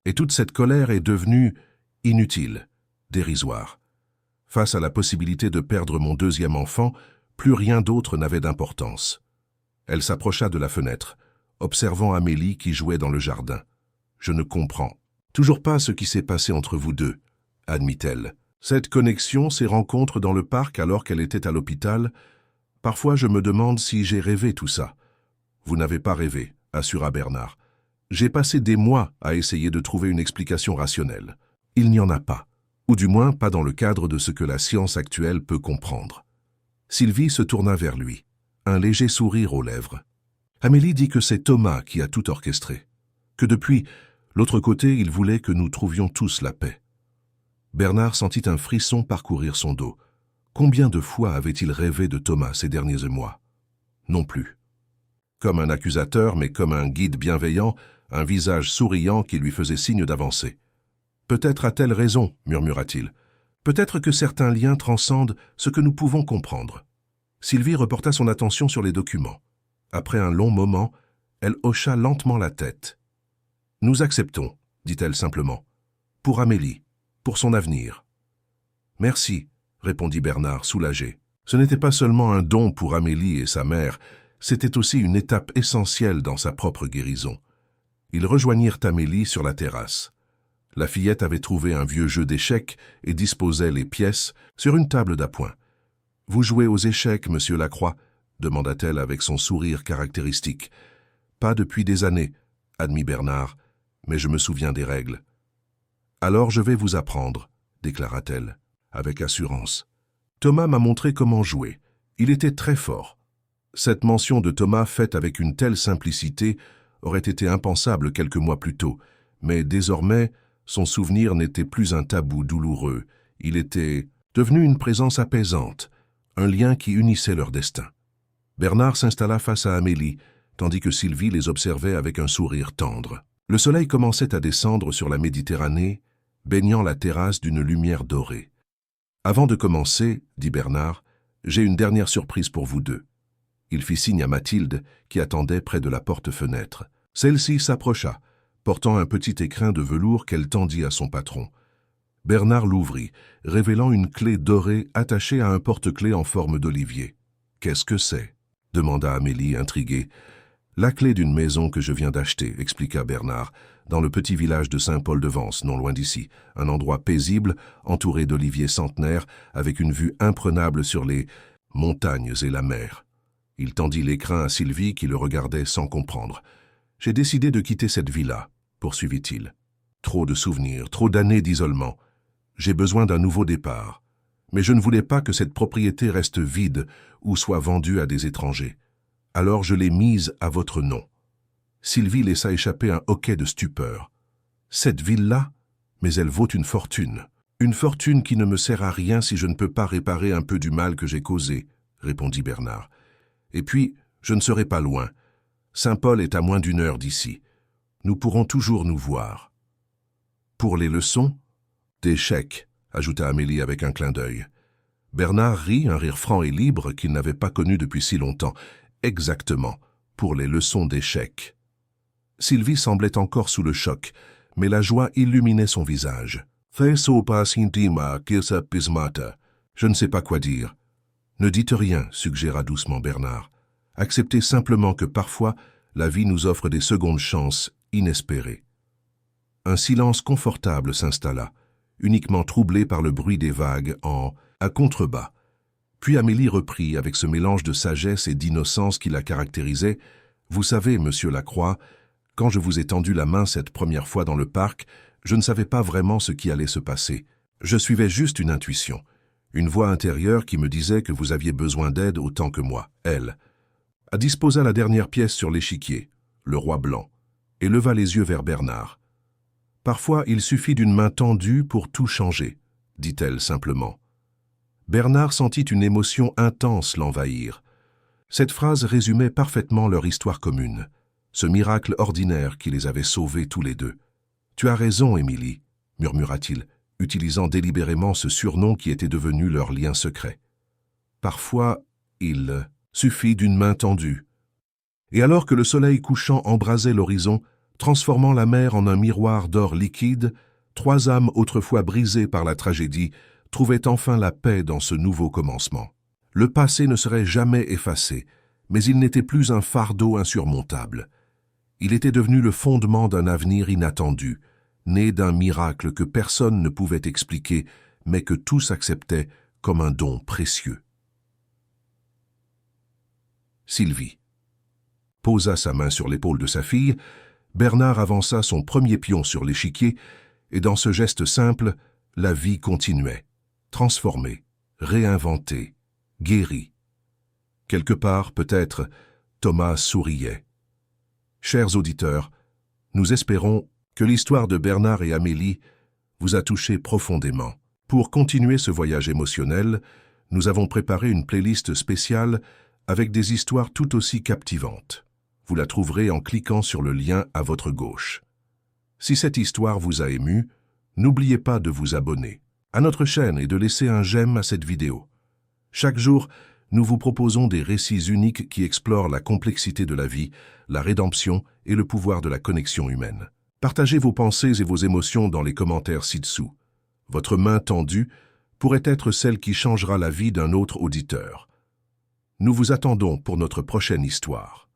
Et toute cette colère est devenue inutile, dérisoire. Face à la possibilité de perdre mon deuxième enfant, plus rien d'autre n'avait d'importance. Elle s'approcha de la fenêtre, observant Amélie qui jouait dans le jardin. « Je ne comprends toujours pas ce qui s'est passé entre vous deux, » admit-elle. « Cette connexion, ces rencontres dans le parc alors qu'elle était à l'hôpital, parfois je me demande si j'ai rêvé tout ça. » « Vous n'avez pas rêvé, » assura Bernard. « J'ai passé des mois à essayer de trouver une explication rationnelle. Il n'y en a pas, ou du moins pas dans le cadre de ce que la science actuelle peut comprendre. » Sylvie se tourna vers lui, un léger sourire aux lèvres. « Amélie dit que c'est Thomas qui a tout orchestré, que depuis l'autre côté, il voulait que nous trouvions tous la paix. » Bernard sentit un frisson parcourir son dos. Combien de fois avait-il rêvé de Thomas ces derniers mois? Non plus. Comme un accusateur, mais comme un guide bienveillant, un visage souriant qui lui faisait signe d'avancer. « Peut-être a-t-elle raison, » murmura-t-il. « Peut-être que certains liens transcendent ce que nous pouvons comprendre. » Sylvie reporta son attention sur les documents. Après un long moment, elle hocha lentement la tête. « Nous acceptons, » dit-elle simplement. « Pour Amélie, pour son avenir. »« Merci, » répondit Bernard, soulagé. Ce n'était pas seulement un don pour Amélie et sa mère, c'était aussi une étape essentielle dans sa propre guérison. Ils rejoignirent Amélie sur la terrasse. La fillette avait trouvé un vieux jeu d'échecs et disposait les pièces sur une table d'appoint. « Vous jouez aux échecs, monsieur Lacroix ?» demanda-t-elle avec son sourire caractéristique. « Pas depuis des années, » admit Bernard, « mais je me souviens des règles. »« Alors je vais vous apprendre, » déclara-t-elle, avec assurance. « Thomas m'a montré comment jouer. Il était très fort. » Cette mention de Thomas faite avec une telle simplicité aurait été impensable quelques mois plus tôt, mais désormais, son souvenir n'était plus un tabou douloureux. Il était devenu une présence apaisante, un lien qui unissait leur destin. Bernard s'installa face à Amélie, tandis que Sylvie les observait avec un sourire tendre. Le soleil commençait à descendre sur la Méditerranée, baignant la terrasse d'une lumière dorée. « Avant de commencer, » dit Bernard, « j'ai une dernière surprise pour vous deux. » Il fit signe à Mathilde, qui attendait près de la porte-fenêtre. Celle-ci s'approcha, portant un petit écrin de velours qu'elle tendit à son patron. Bernard l'ouvrit, révélant une clé dorée attachée à un porte-clés en forme d'olivier. « Qu'est-ce que c'est » demanda Amélie, intriguée. « La clé d'une maison que je viens d'acheter, » expliqua Bernard, dans le petit village de Saint-Paul-de-Vence, non loin d'ici, un endroit paisible, entouré d'oliviers centenaires, avec une vue imprenable sur les montagnes et la mer. Il tendit l'écrin à Sylvie qui le regardait sans comprendre. « J'ai décidé de quitter cette villa, » poursuivit-il. « Trop de souvenirs, trop d'années d'isolement. J'ai besoin d'un nouveau départ. Mais je ne voulais pas que cette propriété reste vide ou soit vendue à des étrangers. Alors je l'ai mise à votre nom. » Sylvie laissa échapper un hoquet de stupeur. « Cette villa, mais elle vaut une fortune. Une fortune qui ne me sert à rien si je ne peux pas réparer un peu du mal que j'ai causé, » répondit Bernard. « Et puis, je ne serai pas loin. Saint-Paul est à moins d'1 heure d'ici. Nous pourrons toujours nous voir. »« Pour les leçons ?»« Des chèques, » ajouta Amélie avec un clin d'œil. Bernard rit, un rire franc et libre qu'il n'avait pas connu depuis si longtemps. « Exactement, pour les leçons d'échecs. » Sylvie semblait encore sous le choc, mais la joie illuminait son visage. « Je ne sais pas quoi dire. » Ne dites rien, suggéra doucement Bernard. Acceptez simplement que parfois, la vie nous offre des secondes chances inespérées. Un silence confortable s'installa, uniquement troublé par le bruit des vagues à contrebas. Puis Amélie reprit, avec ce mélange de sagesse et d'innocence qui la caractérisait. « Vous savez, monsieur Lacroix, quand je vous ai tendu la main cette première fois dans le parc, je ne savais pas vraiment ce qui allait se passer. Je suivais juste une intuition, une voix intérieure qui me disait que vous aviez besoin d'aide autant que moi. Elle disposa la dernière pièce sur l'échiquier, le roi blanc, et leva les yeux vers Bernard. « Parfois, il suffit d'une main tendue pour tout changer, » dit-elle simplement. Bernard sentit une émotion intense l'envahir. Cette phrase résumait parfaitement leur histoire commune, ce miracle ordinaire qui les avait sauvés tous les deux. « Tu as raison, Émilie, » murmura-t-il, utilisant délibérément ce surnom qui était devenu leur lien secret. « Parfois, il suffit d'une main tendue. » Et alors que le soleil couchant embrasait l'horizon, transformant la mer en un miroir d'or liquide, trois âmes autrefois brisées par la tragédie trouvaient enfin la paix dans ce nouveau commencement. Le passé ne serait jamais effacé, mais il n'était plus un fardeau insurmontable. Il était devenu le fondement d'un avenir inattendu, né d'un miracle que personne ne pouvait expliquer, mais que tous acceptaient comme un don précieux. Sylvie posa sa main sur l'épaule de sa fille. Bernard avança son premier pion sur l'échiquier, et dans ce geste simple, la vie continuait, transformée, réinventée, guérie. Quelque part, peut-être, Thomas souriait. Chers auditeurs, nous espérons que l'histoire de Bernard et Amélie vous a touché profondément. Pour continuer ce voyage émotionnel, nous avons préparé une playlist spéciale avec des histoires tout aussi captivantes. Vous la trouverez en cliquant sur le lien à votre gauche. Si cette histoire vous a ému, n'oubliez pas de vous abonner à notre chaîne et de laisser un j'aime à cette vidéo. Chaque jour, nous vous proposons des récits uniques qui explorent la complexité de la vie, la rédemption et le pouvoir de la connexion humaine. Partagez vos pensées et vos émotions dans les commentaires ci-dessous. Votre main tendue pourrait être celle qui changera la vie d'un autre auditeur. Nous vous attendons pour notre prochaine histoire.